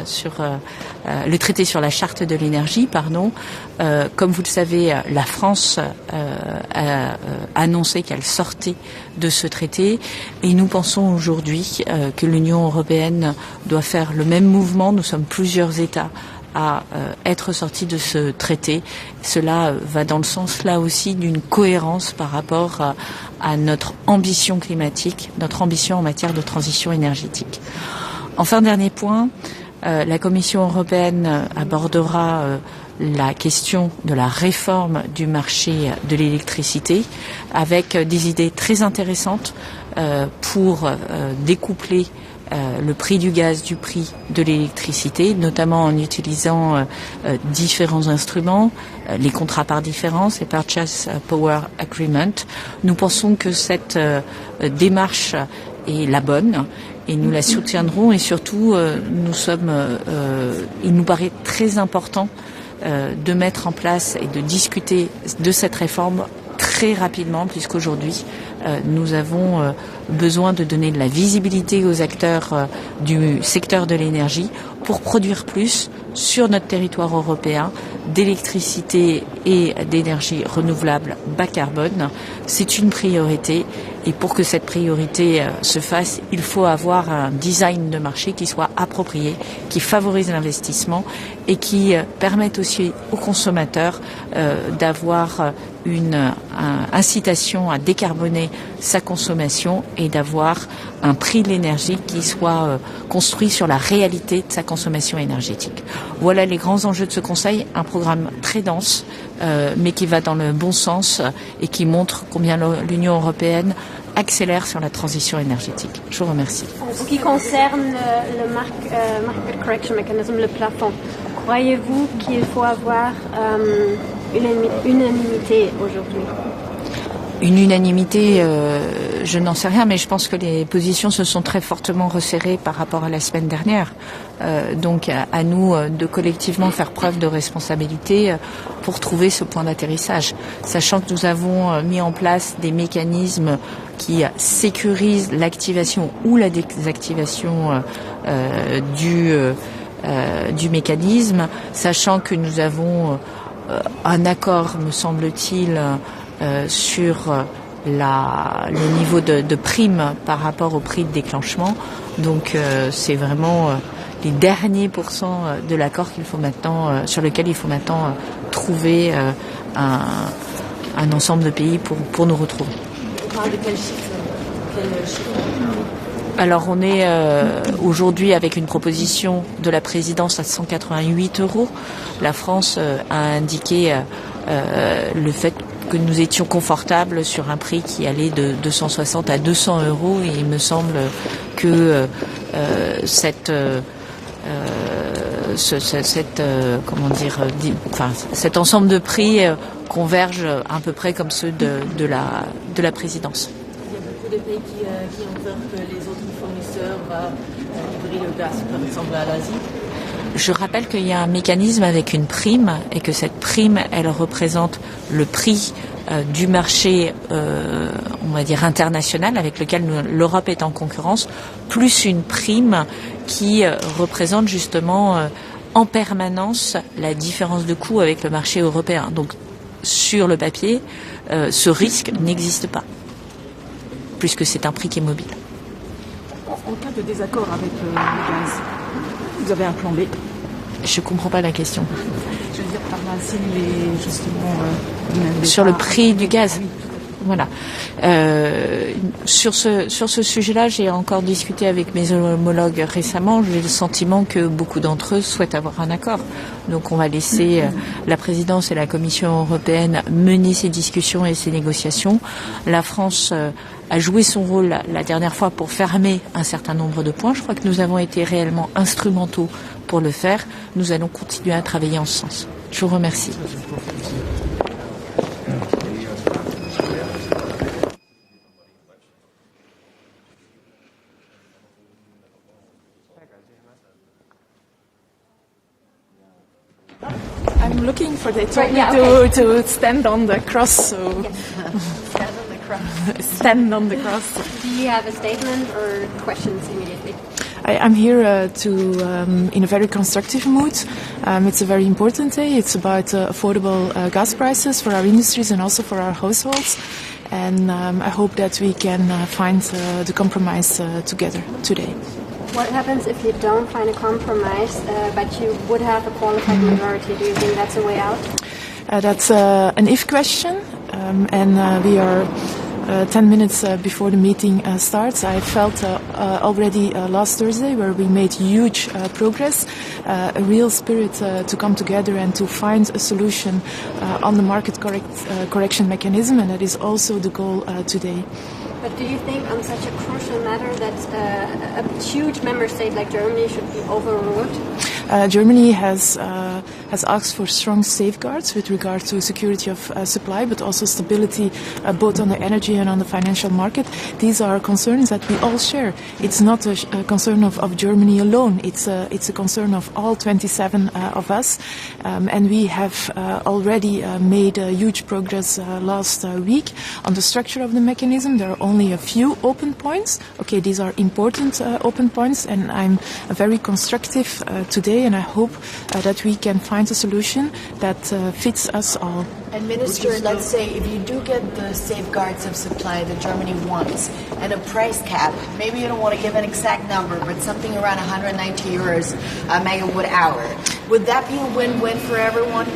Q: de l'énergie, Comme vous le savez, la France a annoncé qu'elle sortait de ce traité et nous pensons aujourd'hui que l'Union européenne doit faire le même mouvement. Nous sommes plusieurs États à être sortis de ce traité. Cela va dans le sens là aussi d'une cohérence par rapport à notre ambition climatique, notre ambition en matière de transition énergétique. Enfin, dernier point, la Commission européenne abordera la question de la réforme du marché de l'électricité avec des idées très intéressantes pour découpler le prix du gaz du prix de l'électricité, notamment en utilisant différents instruments, les contrats par différence, les Purchase Power Agreement. Nous pensons que cette démarche est la bonne et nous la soutiendrons et surtout il nous paraît très important de mettre en place et de discuter de cette réforme très rapidement, puisqu'aujourd'hui nous avons besoin de donner de la visibilité aux acteurs du secteur de l'énergie pour produire plus sur notre territoire européen d'électricité et d'énergie renouvelable bas carbone. C'est une priorité et pour que cette priorité se fasse, il faut avoir un design de marché qui soit approprié, qui favorise l'investissement et qui permette aussi aux consommateurs d'avoir une incitation à décarboner sa consommation et d'avoir un prix de l'énergie qui soit construit sur la réalité de sa consommation énergétique. Voilà les grands enjeux de ce Conseil, un programme très dense mais qui va dans le bon sens et qui montre combien l'Union européenne accélère sur la transition énergétique. Je vous remercie.
C: En ce qui concerne le Market Correction Mechanism, le plafond, croyez-vous qu'il faut avoir une unanimité aujourd'hui?
Q: Une unanimité, je n'en sais rien, mais je pense que les positions se sont très fortement resserrées par rapport à la semaine dernière. Donc à nous de collectivement faire preuve de responsabilité pour trouver ce point d'atterrissage, sachant que nous avons mis en place des mécanismes qui sécurisent l'activation ou la désactivation du mécanisme, sachant que nous avons un accord, me semble-t-il, sur le niveau de prime par rapport au prix de déclenchement. Donc c'est vraiment les derniers pourcents de l'accord sur lequel il faut maintenant trouver un ensemble de pays pour nous retrouver.
K: On parle de quel chiffre?
Q: Alors on est aujourd'hui avec une proposition de la présidence à 188 €. La France a indiqué le fait que nous étions confortables sur un prix qui allait de 260 à 200 € et il me semble que cet ensemble de prix converge à peu près comme ceux de la présidence.
O: tous les pays qui ont peur que les autres fournisseurs vont livrer le gaz, par exemple à l'Asie. Je rappelle qu'il y a un mécanisme avec une prime et que cette prime, elle représente le prix du marché, on va dire international, avec lequel l'Europe est en concurrence, plus une prime qui représente justement en permanence la différence de coût avec le marché européen. Donc sur le papier, ce risque n'existe pas, puisque c'est un prix qui est mobile. En cas de désaccord avec le gaz, vous avez un plan B? Je comprends pas la question. Je veux dire par là, si les justement sur le prix du gaz. Voilà. Sur ce sujet-là, j'ai encore discuté avec mes homologues récemment. J'ai le sentiment que beaucoup d'entre eux souhaitent avoir un accord. Donc on va laisser la présidence et la Commission européenne mener ces discussions et ces négociations. La France a joué son rôle la dernière fois pour fermer un certain nombre de points. Je crois que nous avons été réellement instrumentaux pour le faire. Nous allons continuer à travailler en ce sens. Je vous remercie.
K: I'm looking for they told me to stand on the cross, so
C: Stand on the cross.
K: stand on the cross.
C: Do you have a statement or questions immediately?
K: I'm here in a very constructive mood. It's a very important day. It's about affordable gas prices for our industries and also for our households. And I hope that we can find the compromise together today.
C: What happens if you don't find a compromise, but you would have a qualified majority? Do you think that's a way out?
K: That's an if question, and we are 10 minutes before the meeting starts. I felt already last Thursday where we made huge progress, a real spirit to come together and to find a solution on the market correction mechanism, and that is also the goal today.
C: But do you think on such a crucial matter that a huge member state like Germany should be overruled?
K: Germany has asked for strong safeguards with regard to security of supply, but also stability both on the energy and on the financial market. These are concerns that we all share. It's not a concern of Germany alone. It's a concern of all 27 of us, and we have already made huge progress last week on the structure of the mechanism. There are only a few open points. Okay, these are important open points, and I'm very constructive today, and I hope that we can find a solution that fits us all.
R: And Minister, let's say if you do get the safeguards of supply that Germany wants and a price cap, maybe you don't want to give an exact number, but something around 190 euros a megawatt hour. Would that be a win-win for everyone?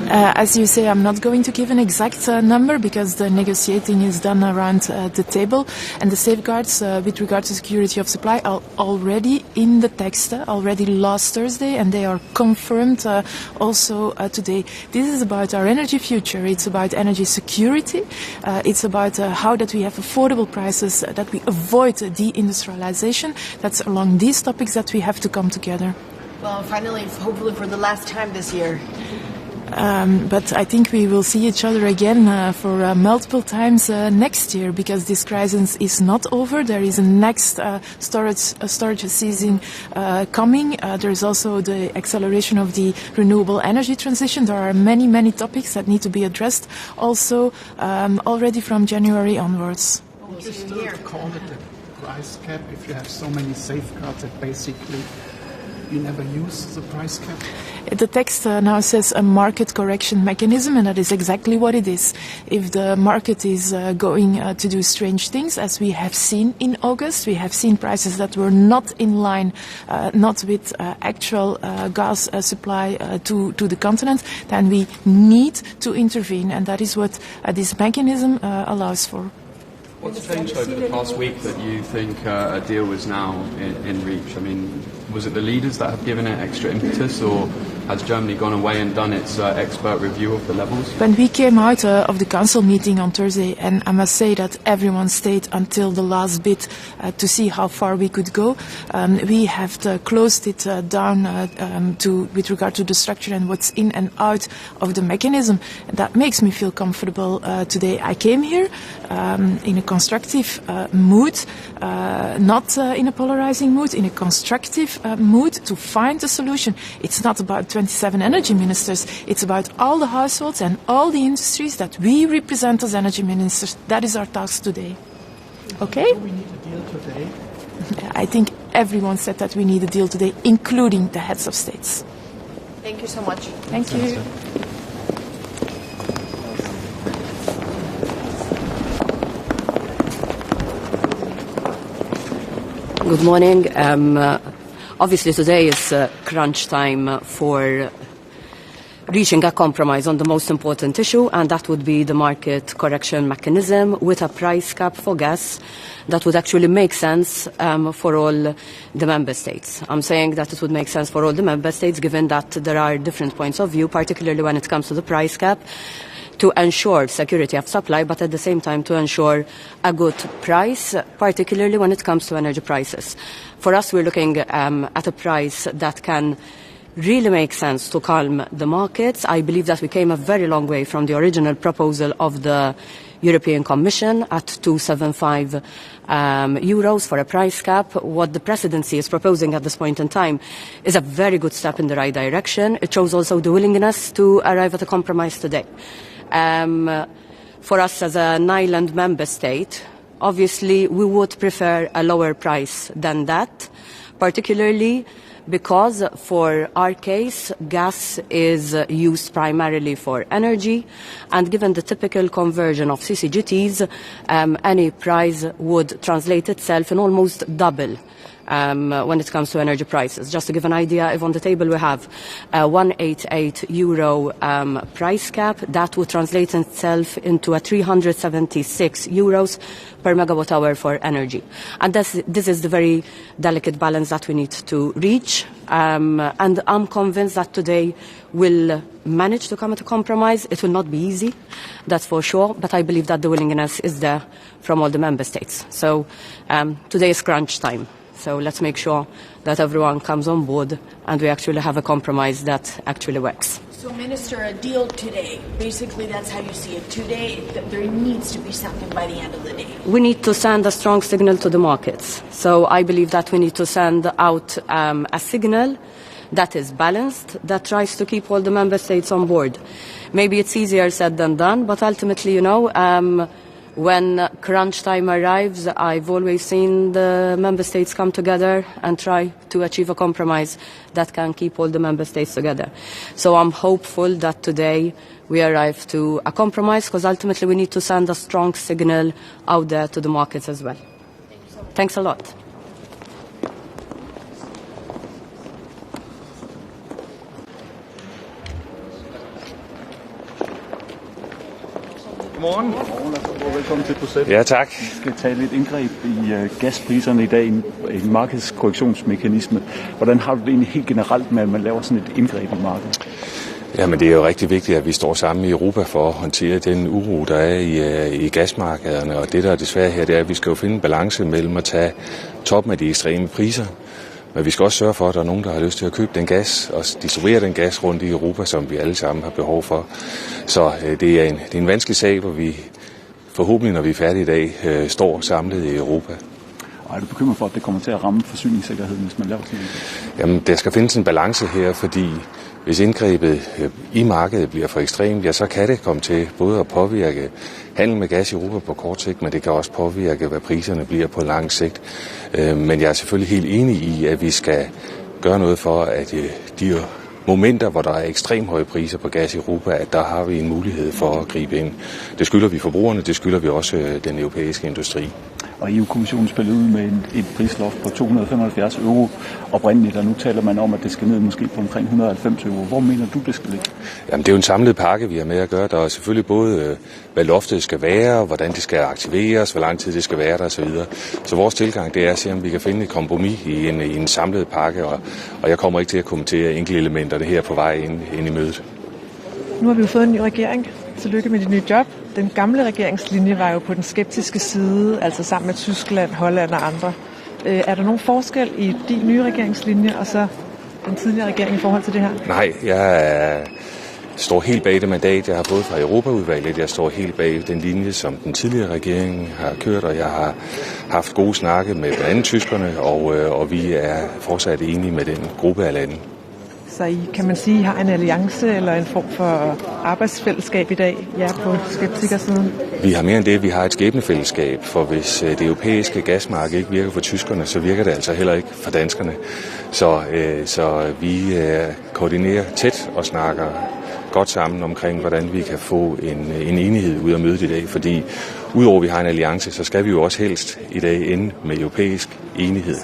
K: As you say, I'm not going to give an exact number because the negotiating is done around the table, and the safeguards with regard to security of supply are already in the text, already last Thursday, and they are confirmed also today. This is about our energy future. It's about energy security. It's about how that we have affordable prices, that we avoid deindustrialization. That's along these topics that we have to come together.
R: Well, finally, hopefully for the last time this year.
K: But I think we will see each other again for multiple times next year, because this crisis is not over. There is a next storage season coming. There is also the acceleration of the renewable energy transition. There are many, many topics that need to be addressed also already from January onwards.
L: Would you still call it a price cap if you have so many safeguards that basically you never use the price cap?
K: The text now says a market correction mechanism, and that is exactly what it is. If the market is going to do strange things, as we have seen in August, we have seen prices that were not in line, not with actual gas supply to the continent, then we need to intervene, and that is what this mechanism allows for.
I: What's changed over the past week that you think a deal was now in reach? I mean, was it the leaders that have given it extra impetus, or Has Germany gone away and done its expert review of the levels?
K: When we came out of the council meeting on Thursday, and I must say that everyone stayed until the last bit to see how far we could go, we have closed it down with regard to the structure and what's in and out of the mechanism. And that makes me feel comfortable today. I came here in a constructive mood, not in a polarizing mood, in a constructive mood to find a solution. It's not about 27 energy ministers. It's about all the households and all the industries that we represent as energy ministers. That is our task today. Okay?
L: Do we need a deal today?
K: I think everyone said that we need a deal today, including the heads of states.
R: Thank you so much.
K: Thank you.
S: Good morning. Obviously today is crunch time for reaching a compromise on the most important issue, and that would be the market correction mechanism with a price cap for gas that would actually make sense for all the member states. I'm saying that it would make sense for all the member states given that there are different points of view, particularly when it comes to the price cap, to ensure security of supply, but at the same time to ensure a good price, particularly when it comes to energy prices. For us, we're looking at a price that can really make sense to calm the markets. I believe that we came a very long way from the original proposal of the European Commission at 275 euros for a price cap. What the presidency is proposing at this point in time is a very good step in the right direction. It shows also the willingness to arrive at a compromise today. For us as an island member state, obviously we would prefer a lower price than that, particularly because for our case, gas is used primarily for energy, and given the typical conversion of CCGTs, any price would translate itself in almost double when it comes to energy prices. Just to give an idea, if on the table we have a 188 euro price cap, that would translate itself into a 376 euros per megawatt hour for energy. And this is the very delicate balance that we need to reach. And I'm convinced that today we'll manage to come at a compromise. It will not be easy, that's for sure, but I believe that the willingness is there from all the member states. So today is crunch time. So let's make sure that everyone comes on board and we actually have a compromise that actually works.
R: So, Minister, a deal today. Basically, that's how you see it. Today, there needs to be something by the end of the day.
S: We need to send a strong signal to the markets. So I believe that we need to send out a signal that is balanced, that tries to keep all the member states on board. Maybe it's easier said than done, but ultimately, when crunch time arrives, I've always seen the member states come together and try to achieve a compromise that can keep all the member states together. So I'm hopeful that today we arrive to a compromise, because ultimately we need to send a strong signal out there to the markets as well. Thanks a lot.
T: Godmorgen. Velkommen til Bruxelles. Ja, tak. Vi skal tage lidt indgreb i gaspriserne i dag, en markedskorrektionsmekanisme. Hvordan har du det egentlig helt generelt med, at man laver sådan et indgreb i markedet?
U: Jamen, det er jo rigtig vigtigt, at vi står sammen i Europa for at håndtere den uro, der er i gasmarkederne. Og det, der er desværre her, det er, at vi skal jo finde en balance mellem at tage toppen af de ekstreme priser. Men vi skal også sørge for, at der er nogen, der har lyst til at købe den gas og distribuere den gas rundt i Europa, som vi alle sammen har behov for. Så det er en vanskelig sag, hvor vi forhåbentlig, når vi er færdige i dag, står samlet i Europa.
T: Og er du bekymret for, at det kommer til at ramme forsyningssikkerheden, hvis man laver sådan noget?
U: Jamen, der skal findes en balance her, fordi hvis indgrebet i markedet bliver for ekstremt, ja, så kan det komme til både at påvirke handel med gas i Europa på kort sigt, men det kan også påvirke, hvad priserne bliver på lang sigt. Men jeg er selvfølgelig helt enig i, at vi skal gøre noget for, at de momenter, hvor der er ekstremt høje priser på gas i Europa, at der har vi en mulighed for at gribe ind. Det skylder vi forbrugerne, det skylder vi også den europæiske industri.
T: og EU-kommissionen spillede ud med et prisloft på 275 euro oprindeligt, og nu taler man om, at det skal ned måske på omkring 190 euro. Hvor mener du, det skal ligge?
U: Jamen, det er jo en samlet pakke, vi har med at gøre. Der er selvfølgelig både, hvad loftet skal være, hvordan det skal aktiveres, hvor lang tid det skal være der osv. Så vores tilgang, det er at se, om vi kan finde et kompromis i en samlet pakke, og jeg kommer ikke til at kommentere enkelte elementer her på vej ind i mødet.
A: Nu har vi jo fået en ny regering. Tillykke med dit nye job. Den gamle regeringslinje var jo på den skeptiske side, altså sammen med Tyskland, Holland og andre. Er der nogen forskel i din nye regeringslinje og så den tidligere regering i forhold til det her?
U: Nej, jeg står helt bag det mandat, jeg har fået fra Europaudvalget. Jeg står helt bag den linje, som den tidligere regering har kørt, og jeg har haft gode snakke med blandt andet tyskerne, og vi er fortsat enige med den gruppe af lande.
A: Så I, kan man sige, I har en alliance eller en form for arbejdsfællesskab i dag, på skeptikersiden? Vi
U: har mere end det. Vi har et skæbnefællesskab, for hvis det europæiske gasmarked ikke virker for tyskerne, så virker det altså heller ikke for danskerne. Så vi koordinerer tæt og snakker godt sammen omkring, hvordan vi kan få en enighed ud af mødet i dag. Fordi udover at vi har en alliance, så skal vi jo også helst i dag ende med europæisk enighed.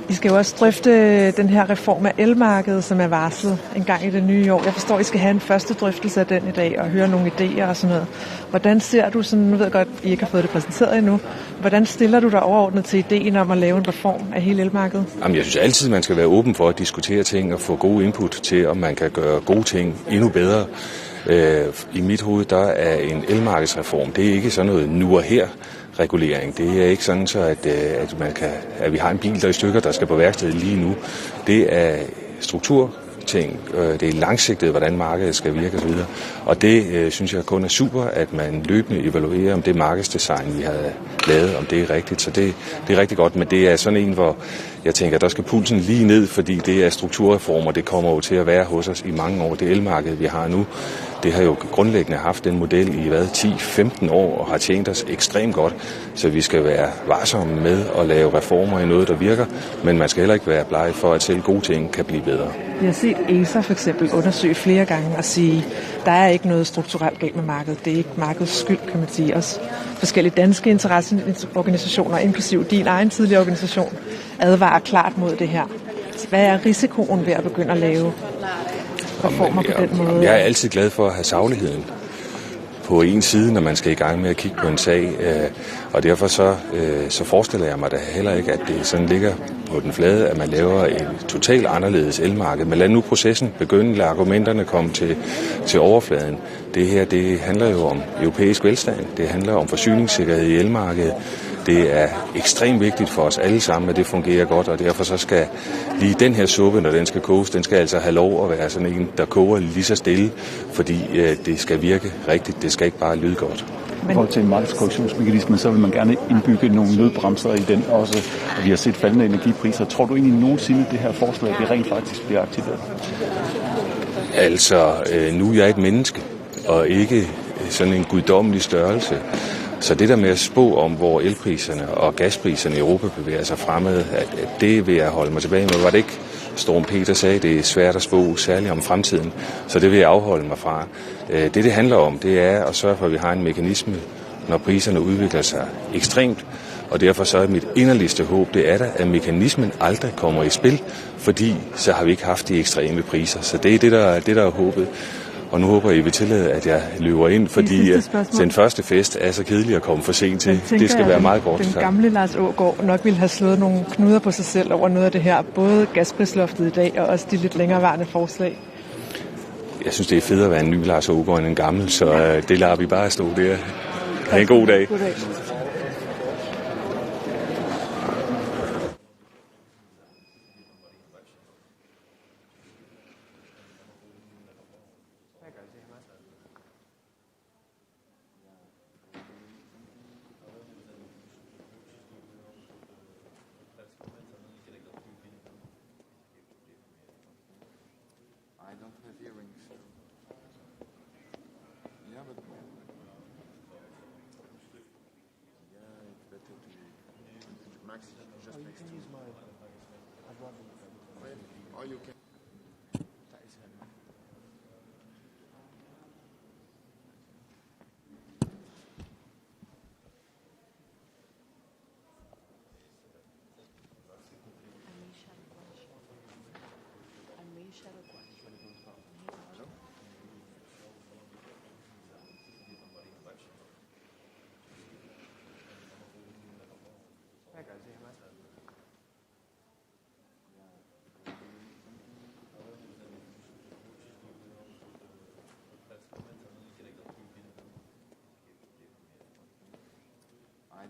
A: I skal jo også drøfte den her reform af elmarkedet, som er varslet en gang i det nye år. Jeg forstår, at I skal have en første drøftelse af den i dag og høre nogle idéer og sådan noget. Hvordan ser du sådan, nu ved jeg godt, at I ikke har fået det præsenteret endnu, hvordan stiller du dig overordnet til ideen om at lave en reform af hele elmarkedet?
U: Jamen, jeg synes altid, man skal være åben for at diskutere ting og få gode input til, om man kan gøre gode ting endnu bedre. I mit hoved, der er en elmarkedsreform. Det er ikke sådan noget nu og her regulering. Det er ikke sådan, så at vi har en bil, der er i stykker, der skal på værkstedet lige nu. Det er strukturting. Det er langsigtet, hvordan markedet skal virke osv. Og det synes jeg kun er super, at man løbende evaluerer, om det markedsdesign, vi har lavet, om det er rigtigt. Så det er rigtig godt, men det er sådan en, hvor jeg tænker, der skal pulsen lige ned, fordi det er strukturreformer, det kommer jo til at være hos os i mange år. Det elmarked, vi har nu, det har jo grundlæggende haft den model i 10-15 år og har tjent os ekstremt godt, så vi skal være varsomme med at lave reformer i noget, der virker, men man skal heller ikke være bleg for, at selv gode ting kan blive bedre.
A: Vi har set ESA for eksempel undersøge flere gange og sige, der er ikke noget strukturelt galt med markedet. Det er ikke markedets skyld, kan man sige. Også forskellige danske interesseorganisationer, inklusive din egen tidligere organisation, advarer klart mod det her. Hvad er risikoen ved at begynde at lave reformer på den måde?
U: Jeg er altid glad for at have sagligheden på en side, når man skal i gang med at kigge på en sag, og derfor så forestiller jeg mig da heller ikke, at det sådan ligger på den flade, at man laver et totalt anderledes elmarked. Men lad nu processen begynde, lad argumenterne komme til overfladen. Det her, det handler jo om europæisk velstand, det handler om forsyningssikkerhed i elmarkedet. Det er ekstremt vigtigt for os alle sammen, at det fungerer godt, og derfor så skal lige den her suppe, når den skal koges, den skal altså have lov at være sådan en, der koger lige så stille, fordi det skal virke rigtigt, det skal ikke bare lyde godt.
T: I forhold til en markedskorrektionsmekanisme, så vil man gerne indbygge nogle nødbremser i den også, og vi har set faldende energipriser. Tror du egentlig nogensinde, det her forslag, det rent faktisk bliver aktiveret?
U: Altså, nu er jeg et menneske, og ikke sådan en guddommelig størrelse. Så det der med at spå om, hvor elpriserne og gaspriserne i Europa bevæger sig fremad, at det vil jeg holde mig tilbage med. Var det ikke Storm Peter sagde, det er svært at spå, særligt om fremtiden, så det vil jeg afholde mig fra. Det handler om, det er at sørge for, at vi har en mekanisme, når priserne udvikler sig ekstremt, og derfor så er mit inderligste håb, det er da, at mekanismen aldrig kommer i spil, fordi så har vi ikke haft de ekstreme priser. Så det er det, der er håbet. Og nu håber I vil tillade, at jeg løber ind, fordi den første fest er så kedelig at komme for sent til. Det skal være meget godt.
A: Den gamle Lars Aagaard nok ville have slået nogle knuder på sig selv over noget af det her. Både gasprisloftet i dag og også de lidt længerevarende forslag.
U: Jeg synes, det er fedt at være en ny Lars Aagaard end en gammel, så det lader vi bare stå der. Ha' en god dag.
A: God dag.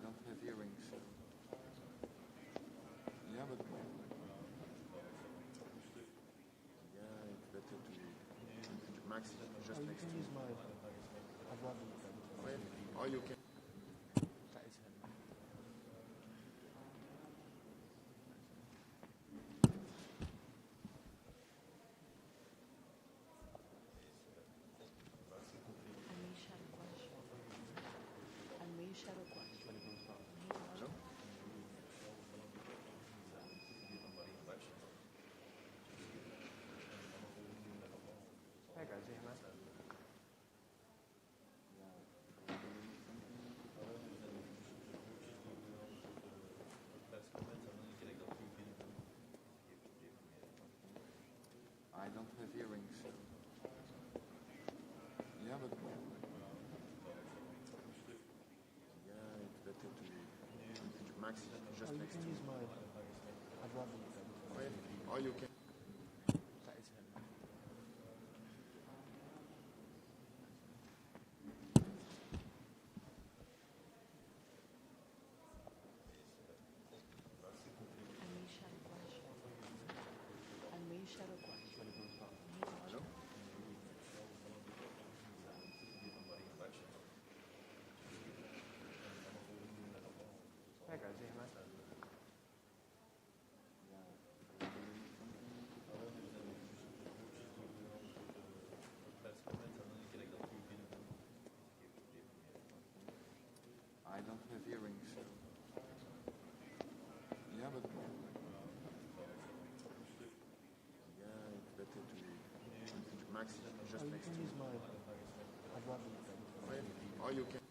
N: don't have earrings. Yeah, but yeah, it's better to Max just next to you. Or you can. I don't have earrings. Yeah, but yeah, it's better to Max just next to you. Or you can. I don't have earrings. Yeah, but yeah, it's better to Max just next to you. Or you can.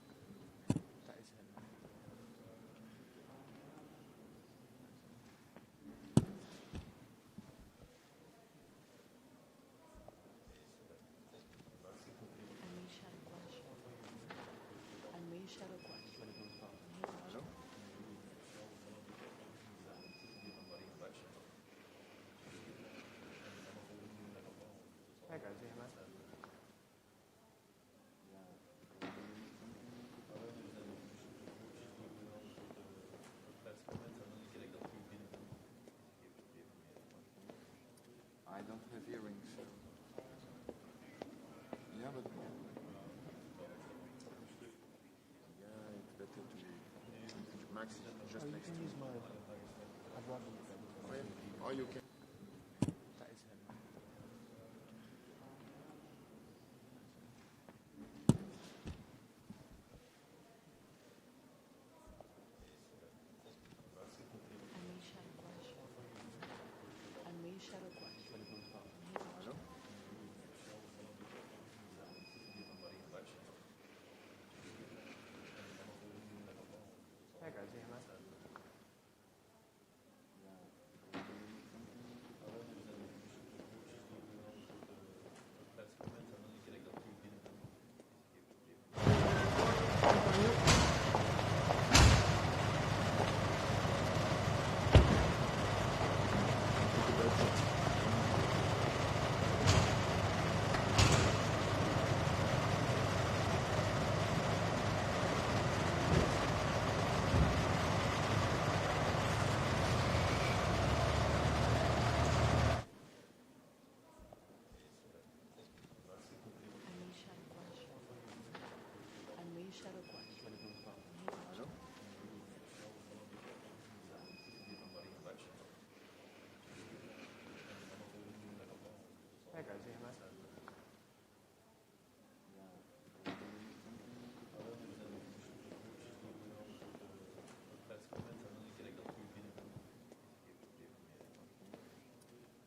N: I don't have earrings. Yeah, but yeah, it's better to Max just next to you. Or you can.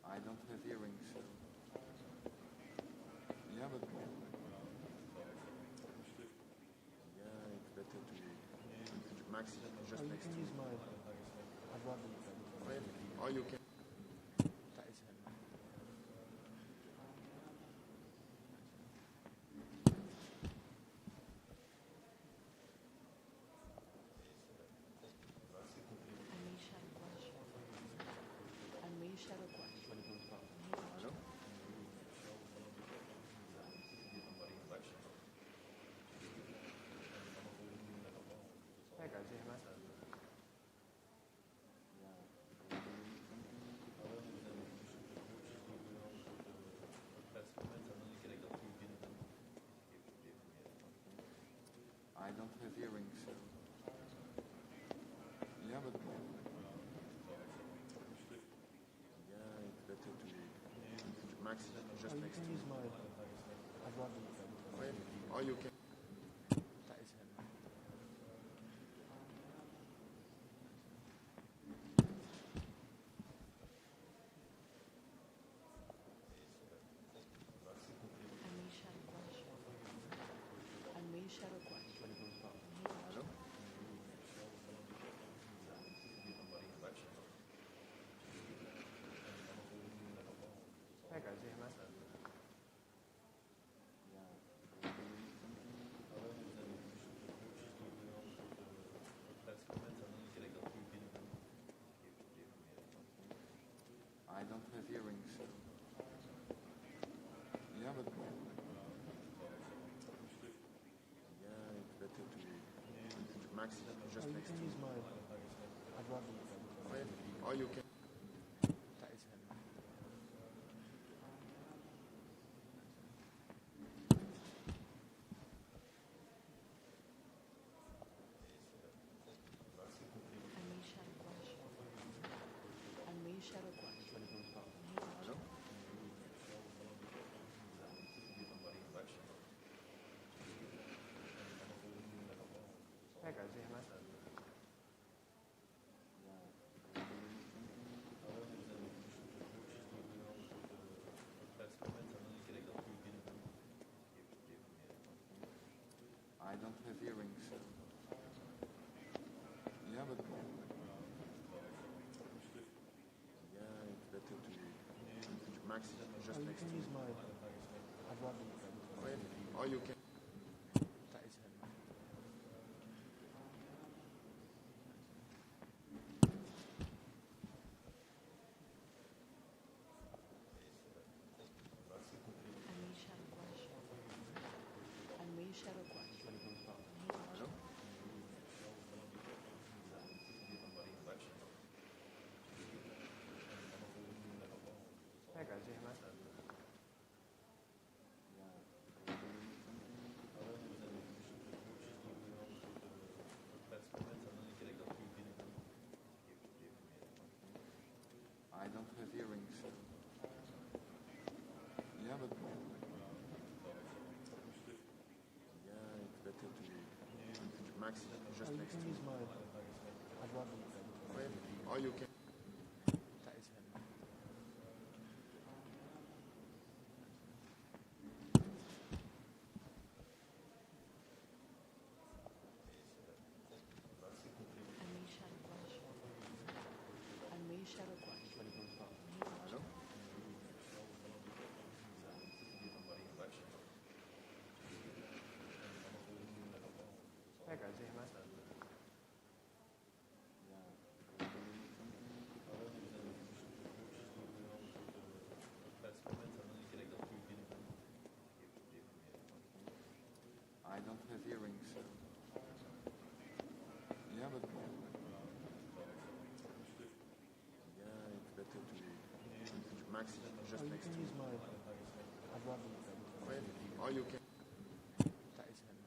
N: I don't have earrings. Yeah, but yeah, it's better to Max just next to you. Or you can.
B: Pega, Germán.
N: don't have earrings. Yeah, but... Yeah, it's better to be... Max, just next to me. Or you can... That is him. I don't have earrings. Yeah, but... Yeah, it's better to be... Max, just next to me. Or you can... That is him. I don't have earrings. Yeah, but... Yeah, it's better to be... Max, just next to me. Or you can... That is him. I don't have earrings. Yeah, but... Yeah, it's better to be... Max, just next to me. Or you can... That is him. I don't have earrings. Yeah, but... Yeah, it's better to be... Max, just next to me. Or you can... That is him.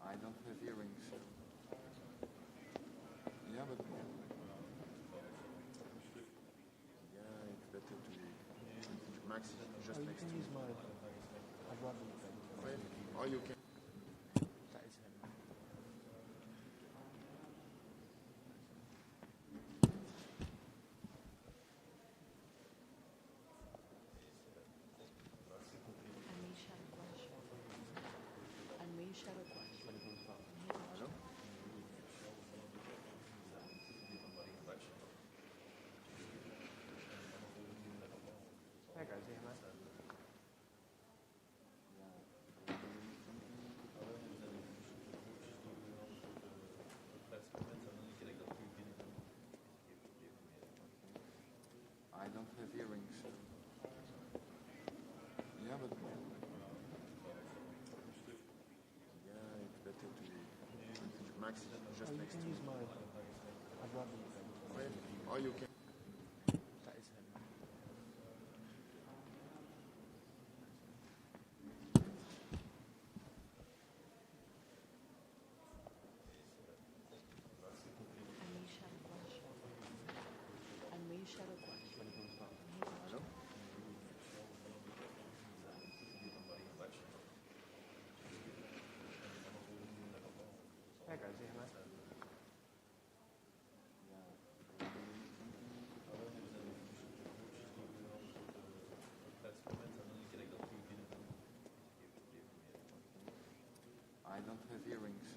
N: I don't have earrings. Yeah, but... Yeah, it's better to be... Max, just next to me. Or you can... That is him.
B: Sai cả gì mà
J: Or you can.
N: I don't have earrings.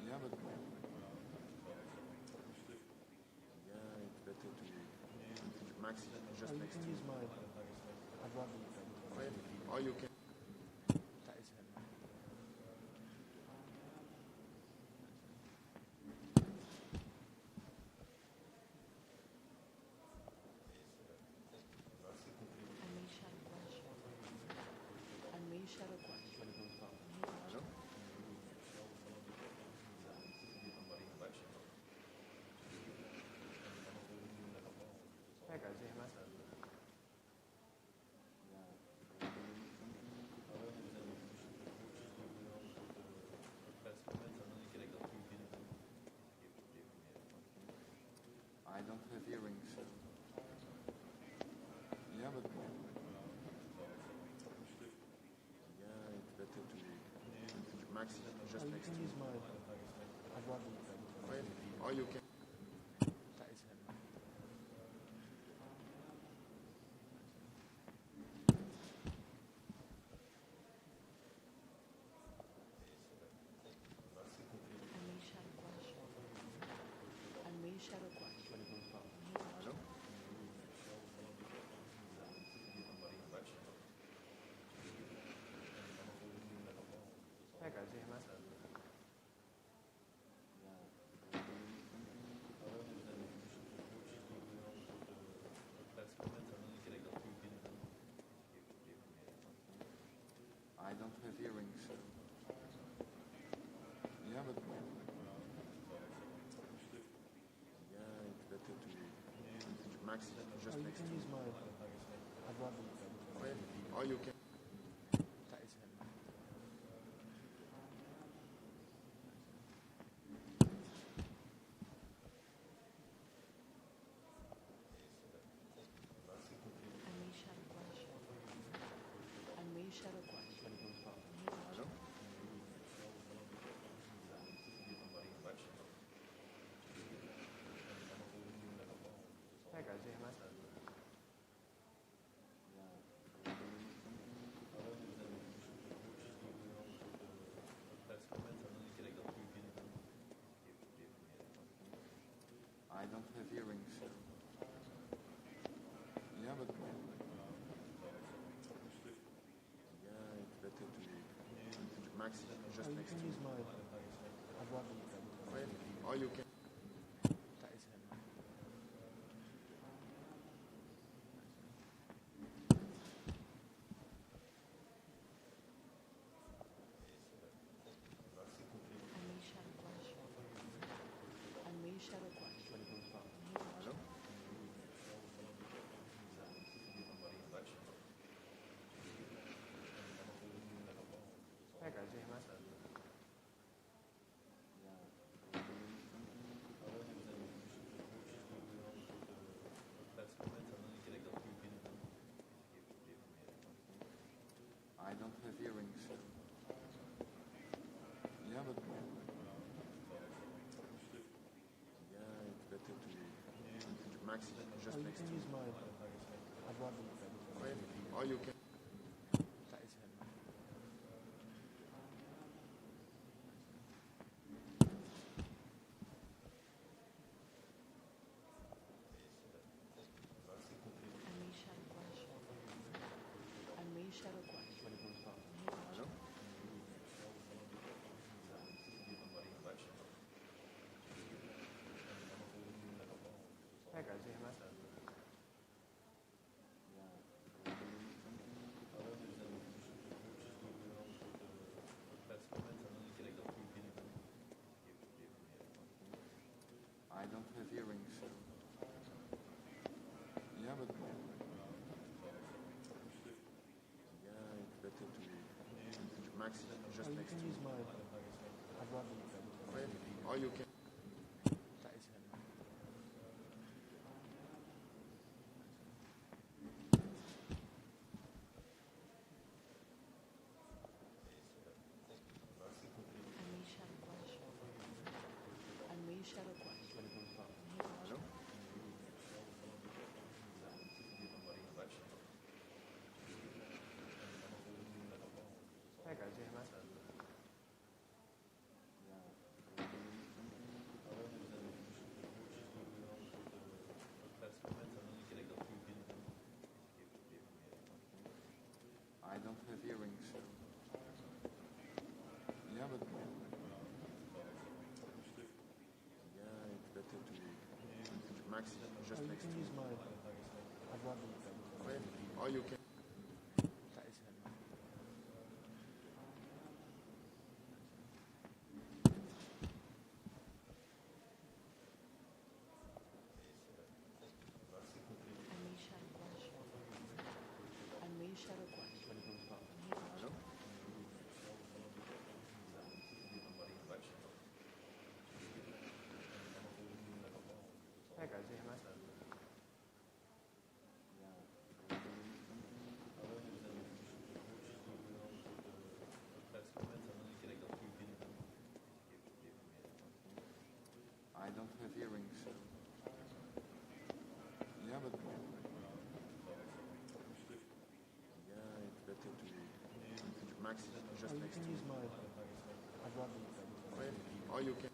N: Yeah, but yeah, it's better to
J: Max, just
N: you
J: next
N: can
J: to
N: use
J: you.
N: mine. I'd rather you don't.
J: Or you can.
N: That is him. I don't have earrings. Yeah, but yeah, it's better to
J: Max, just
N: you
J: next
N: can
J: to
N: use
J: you.
N: mine. I'd rather you don't.
J: Or you can.
N: That is him. I don't have earrings. Yeah, but yeah, it's better to
J: Max, just
N: you
J: next
N: can
J: to
N: use
J: you.
N: mine. I'd rather you don't.
J: Or you can.
N: That is him. I don't have earrings. Yeah, but yeah, it's better to
J: Max, just
N: you
J: next
N: can
J: to
N: use
J: you.
N: mine. I'd rather you don't.
J: Or you can.
N: That is him. I don't have earrings. Yeah, but yeah, it's better to
J: Max, just
N: you
J: next
N: can
J: to
N: use
J: you.
N: mine. I'd rather you don't.
J: Or you can.
N: That is him. I don't have earrings. Yeah, but... Yeah, it's better to be... Max, just next to me. Or you can... I don't have earrings. Yeah, but... Yeah, it's better to be... Max, just next to me. Or you can... I don't have earrings. Yeah, but... Yeah, it's better to be... Max, just next to me. Or you can...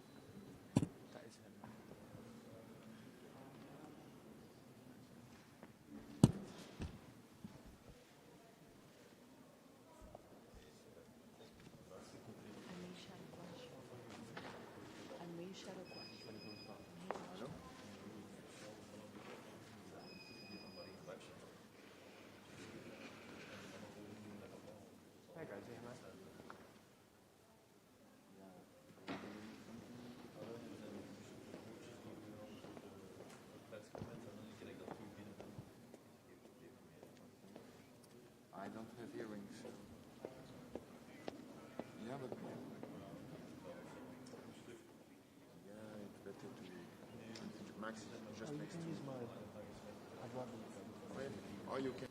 N: I don't have earrings. Yeah, but... Yeah, it's better to be... Max, just next to me. Or you can...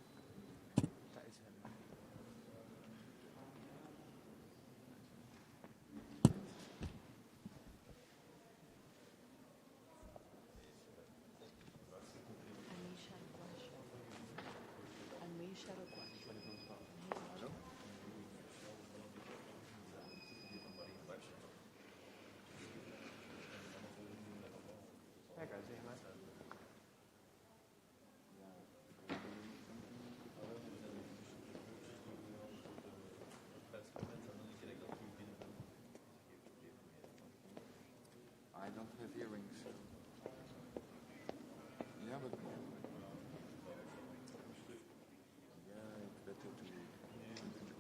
N: I don't have earrings. Yeah, but... Yeah, it's better to be...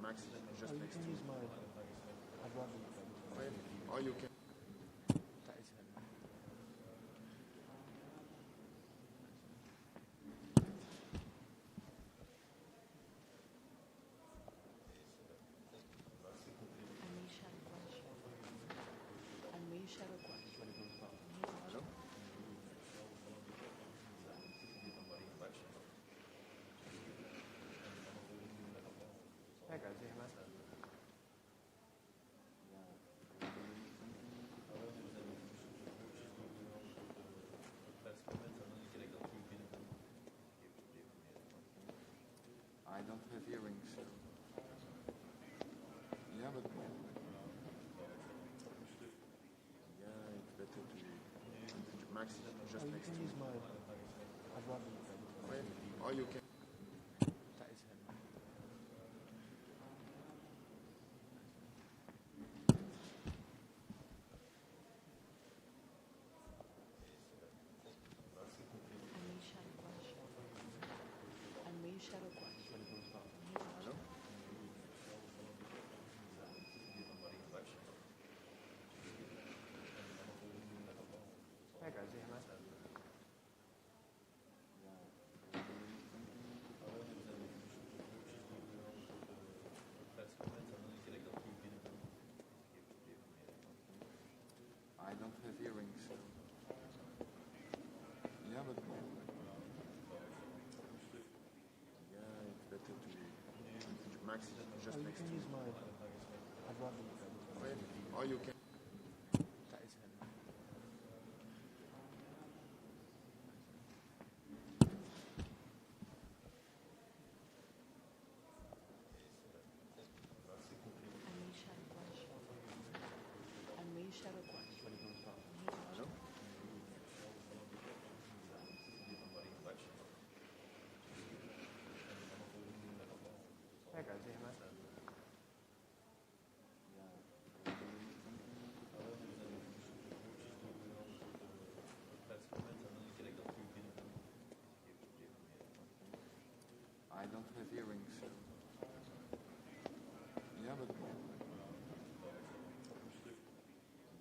N: Max, just next to me. Or you can... I don't have earrings. Yeah, but... Yeah, it's better to be... Max, just next to me. Or you can... I don't have earrings. Yeah, but yeah, it's better to be. Max is just next to me. Or you can. That is him. I don't have earrings. Yeah, but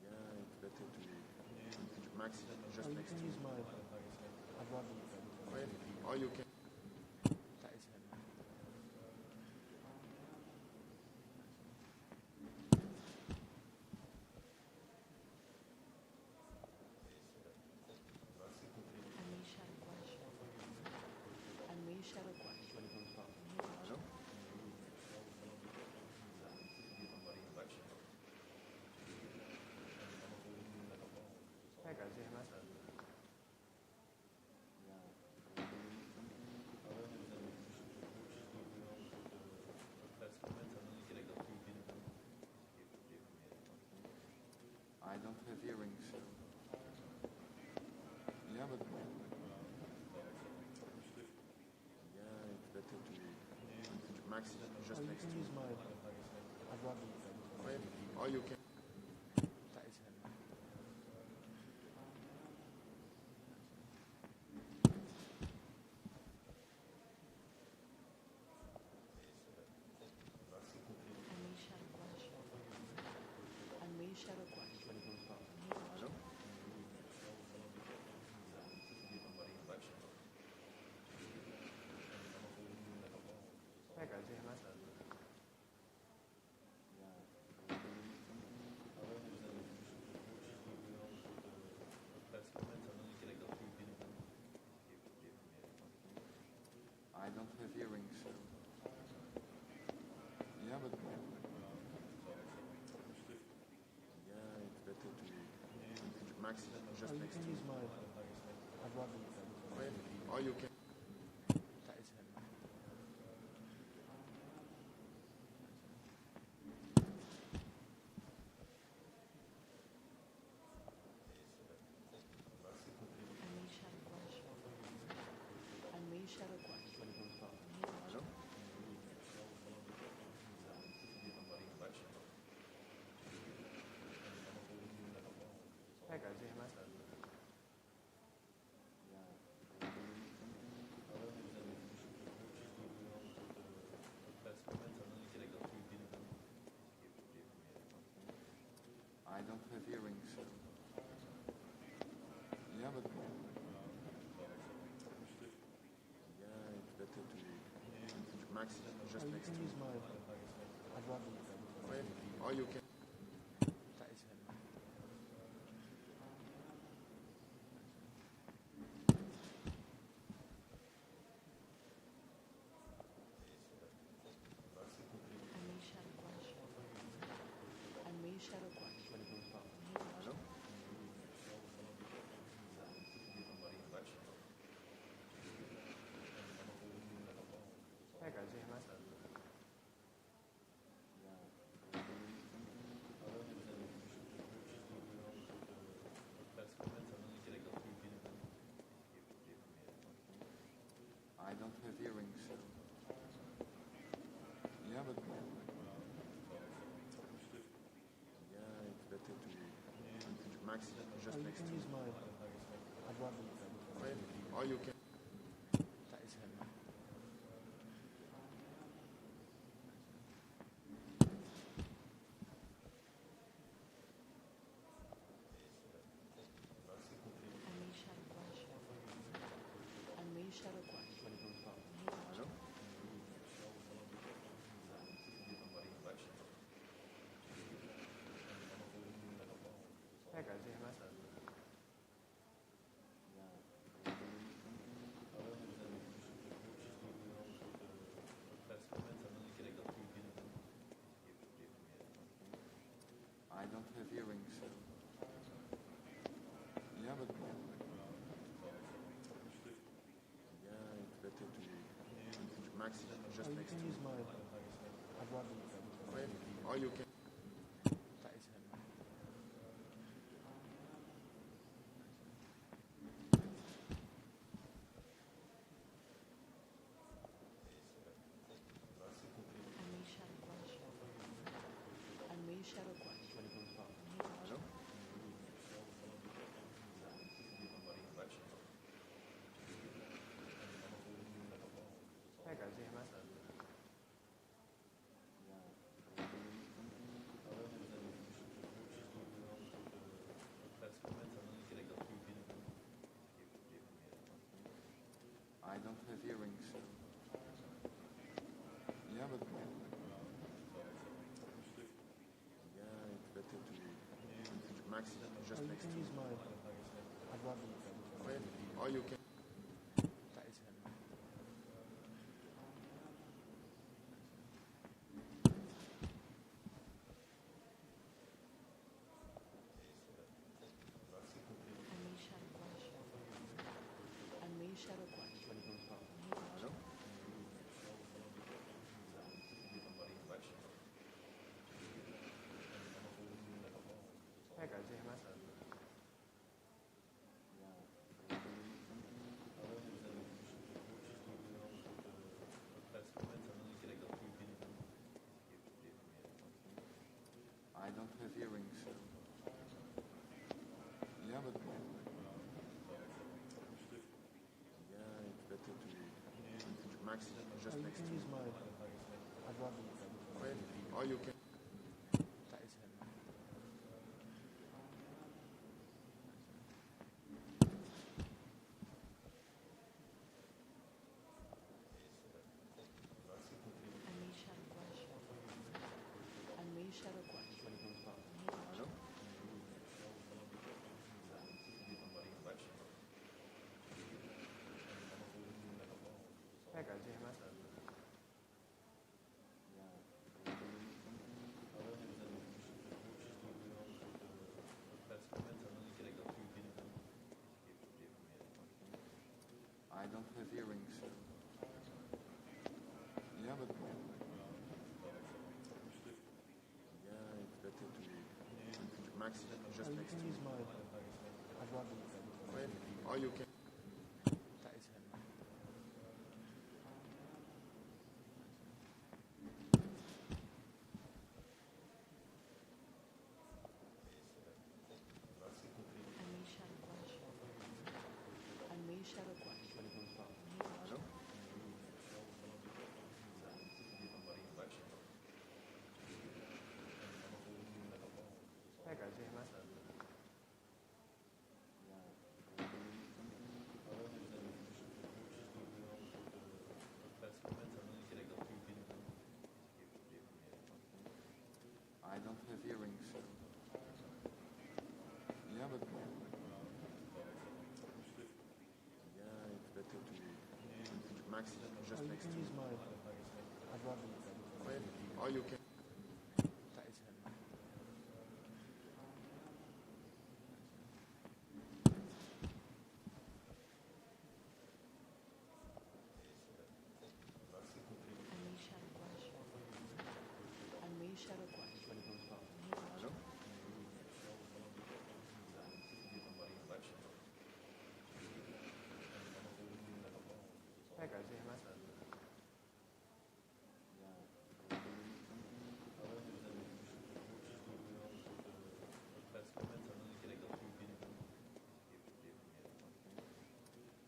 N: yeah, it's better to be. Max is just next to me. Or you can. That is him. I don't have earrings. Yeah, but yeah, it's better to be. Max is just next to me. Or you can. That is him. I don't have earrings. Yeah, but yeah, it's better to be. Max is just next to me. Or you can. That is him. I don't have earrings. Yeah, but yeah, it's better to be. Max is just next to me. Or you can. That is him. I don't have earrings. Yeah, but yeah, it's better to be. Max is just next to me. Or you can. That is him.
J: Maxi, just next to me. Or you can.
N: I don't have earrings. Yeah, but
J: Yeah, it's better to be. Maxi, just next to me. Or you can.
N: I don't have earrings. Yeah, but
J: Yeah, it's better to be. Maxi, just next to me. Or you can.
N: I don't have earrings. Yeah, but
J: Yeah, it's better to be. Maxi, just next to me. Or you can.
N: I don't have earrings. Yeah, but
J: Yeah, it's better to be. Maxi, just next to me. Or you can.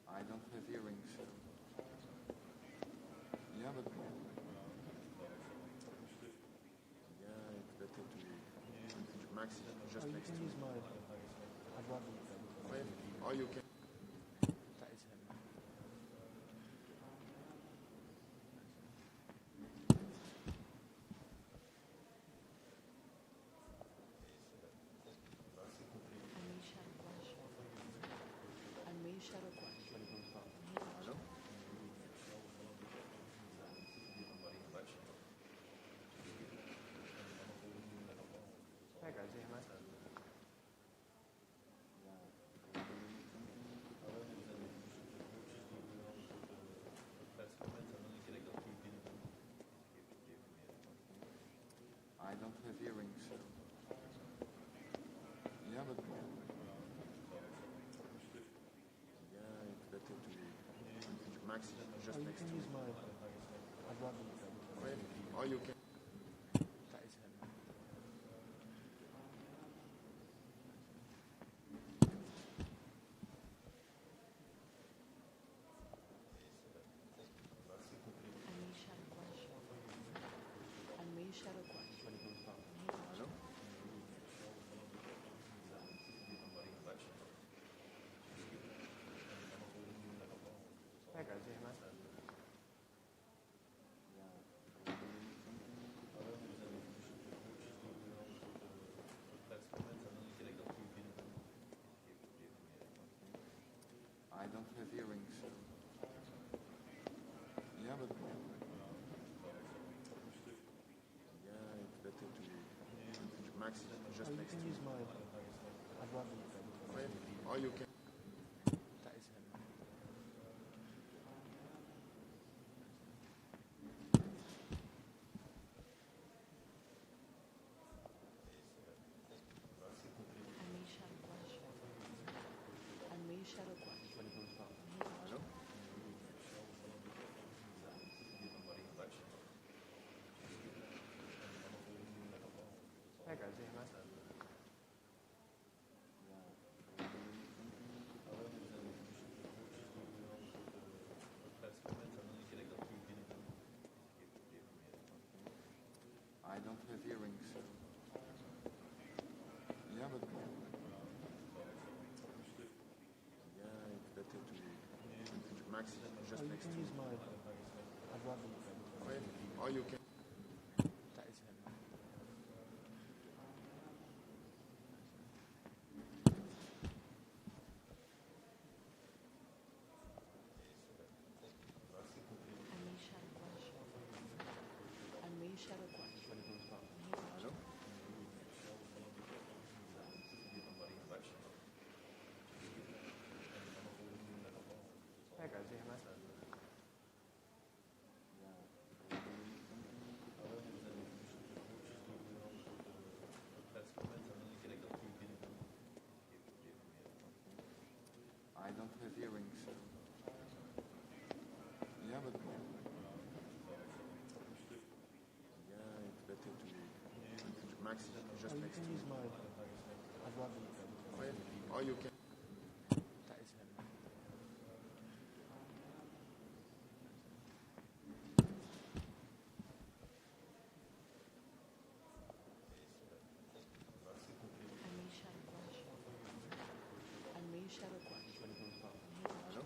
N: I don't have earrings. Yeah, but
J: Yeah, it's better to be. Maxi, just next to me. Or you can. just
M: you
J: next
M: can
J: to
M: use
J: me.
M: mine. I'd rather use that.
J: Okay. Or you can.
G: That is him.
J: Hello?
M: Tackar, säger man.
N: I don't have earrings. Yeah, but
J: Yeah, it's better to. Max is just
M: You
J: next to
M: can
J: me.
M: use mine. I'd rather use that.
J: Okay. Or you can.
G: That is him.
J: Hello?
M: Tackar, säger man.
N: I don't have earrings. Yeah, but
J: Yeah, it's better to. Max is just
M: You
J: next
M: can
J: to me.
M: use mine. I'd rather use that.
J: Okay. Or you can.
G: That is him.
J: Hello?
M: Tackar, säger man.
N: I don't have earrings. Yeah, but
J: Yeah, it's better to. Max is just
M: You
J: next
M: can
J: to me.
M: use mine. I'd rather use that.
J: Okay. Or you can.
G: That is him.
J: Hello?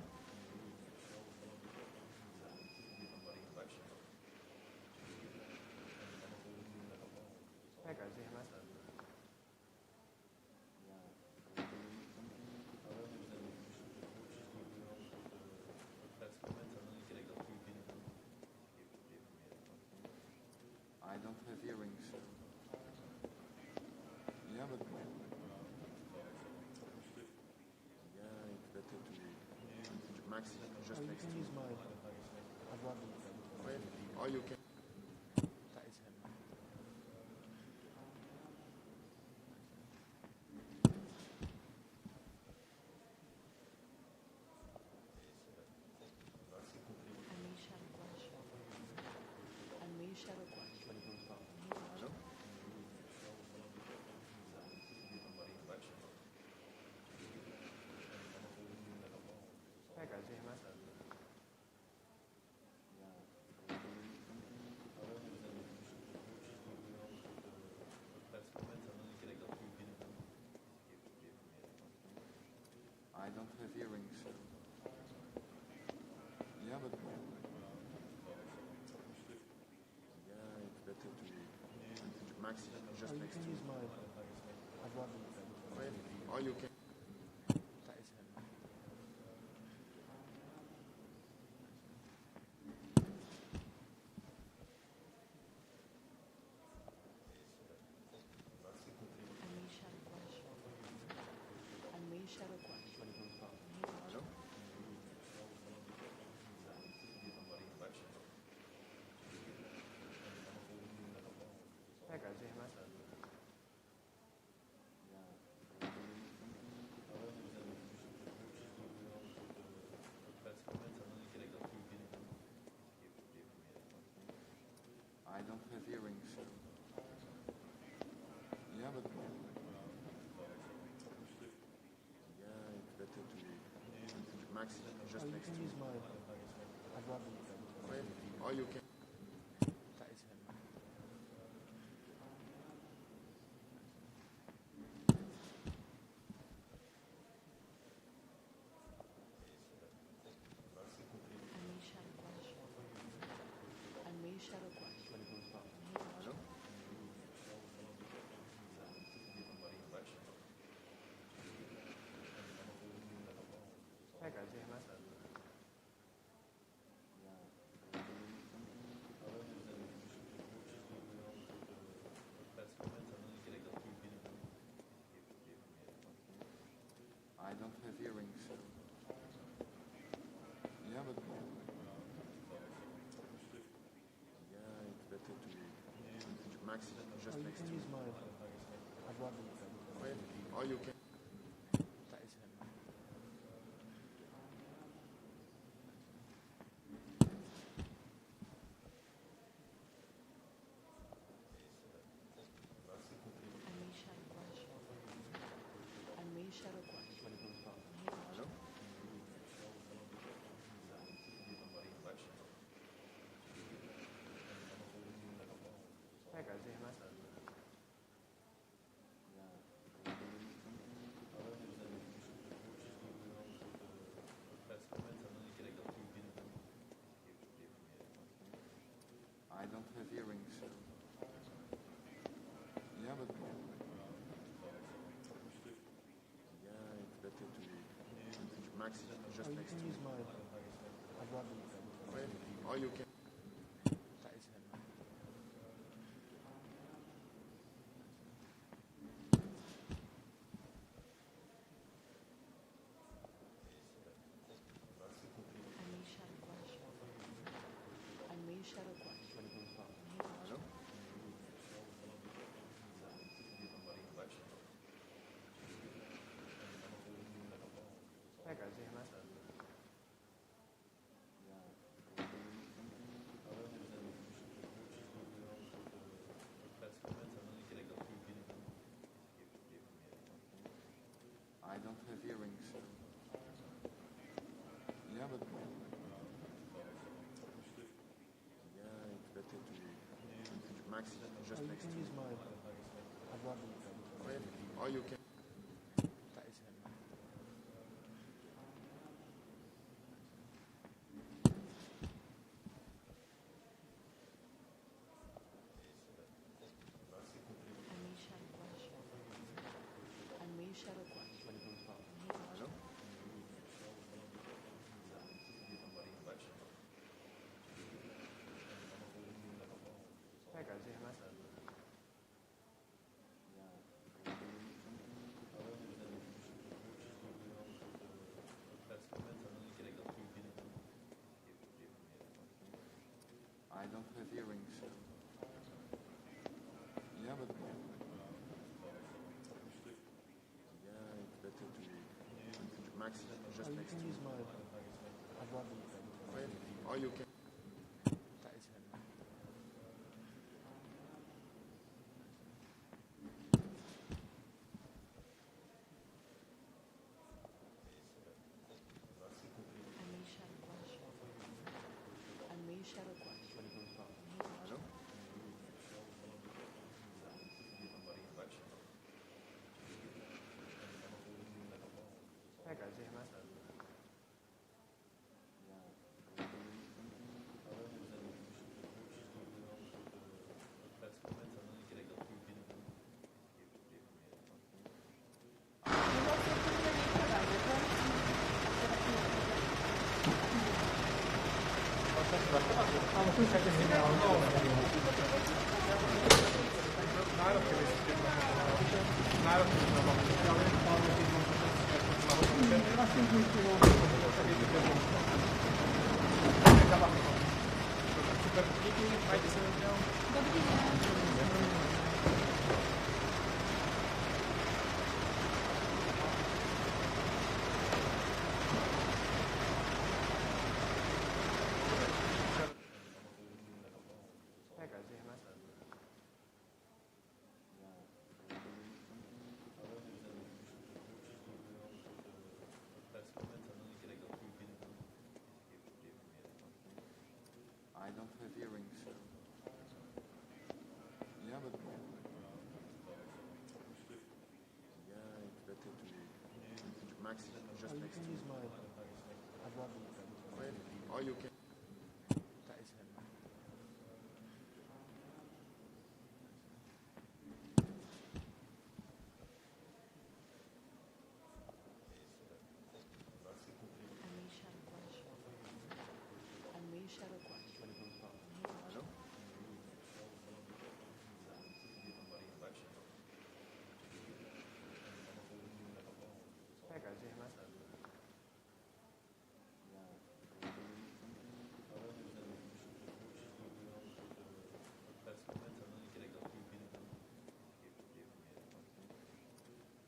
M: Tackar, säger man.
N: I don't have earrings. Yeah, but
J: Yeah, it's better to. Max is just
M: You
J: next to
M: can
J: me.
M: use mine. I'd rather use that.
J: Okay. Or you can.
G: That is him.
J: Hello?
M: Tackar, säger man.
N: I don't have earrings. Yeah, but
J: Yeah, it's better to. Max is just
M: You
J: next
M: can
J: to me.
M: use mine. I'd rather use that.
J: Okay. Or you can.
G: That is him.
J: Hello?
M: Tackar, säger man.
N: don't have earrings. Yeah, but yeah, it's better to Max just next to me. Or you can. I don't have earrings. Yeah, but yeah, it's better to Max just next to me. Or you can. I don't have earrings. Yeah, but yeah, it's better to Max just next to me. Or you can. I don't have earrings. Yeah, but yeah, it's better to Max just next to me. Or you can. I don't have earrings. Yeah, but yeah, it's better to Max just next to me. Or you can.
B: Gracias.
N: I don't have earrings. Yeah, but yeah, it's better to Max just next to me. Or you can. That is him.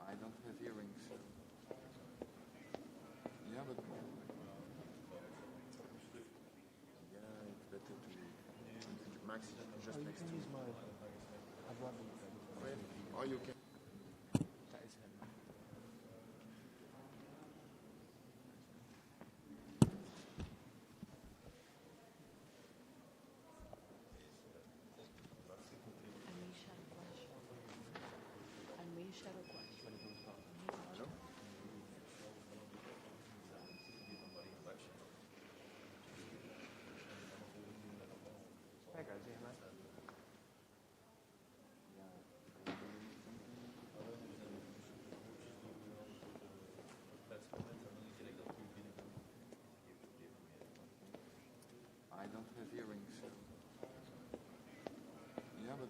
N: I don't have earrings. Yeah, but yeah, it's better to Max just next to me. Or you can. That is him. I don't have earrings. Yeah, but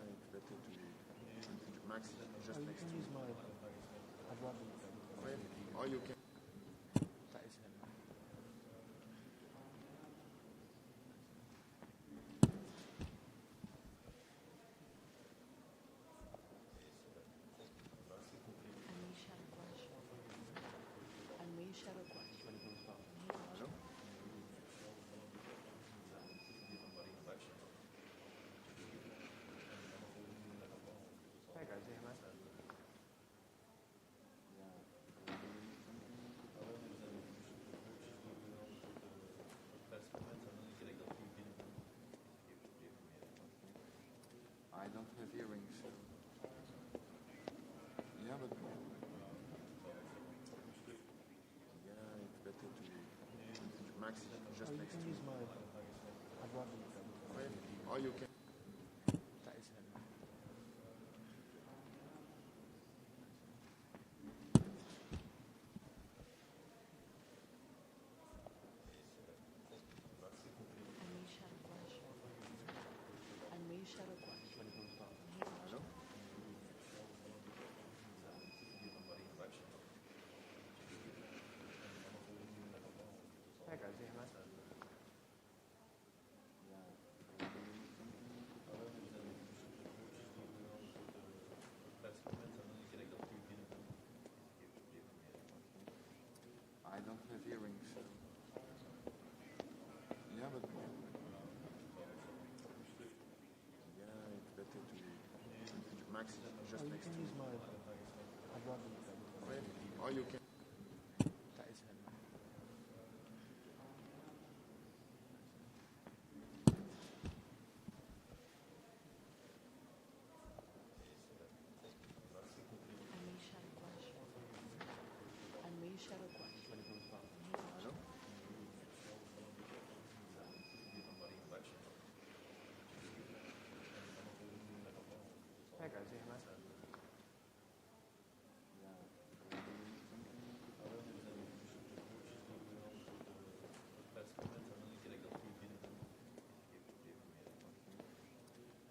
N: yeah, it's better to Max just next to me. Or you can. That is him. I don't have earrings. Yeah, but yeah, it's better to Max just next to me. Or you can. That is him. I don't have earrings. Yeah, but yeah, it's better to Max just next to me. Or you can. That is him.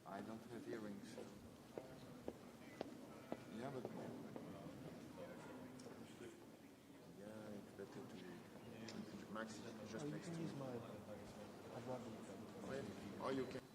N: I don't have earrings. Yeah, but yeah, it's better to Max just next to me. Or you can.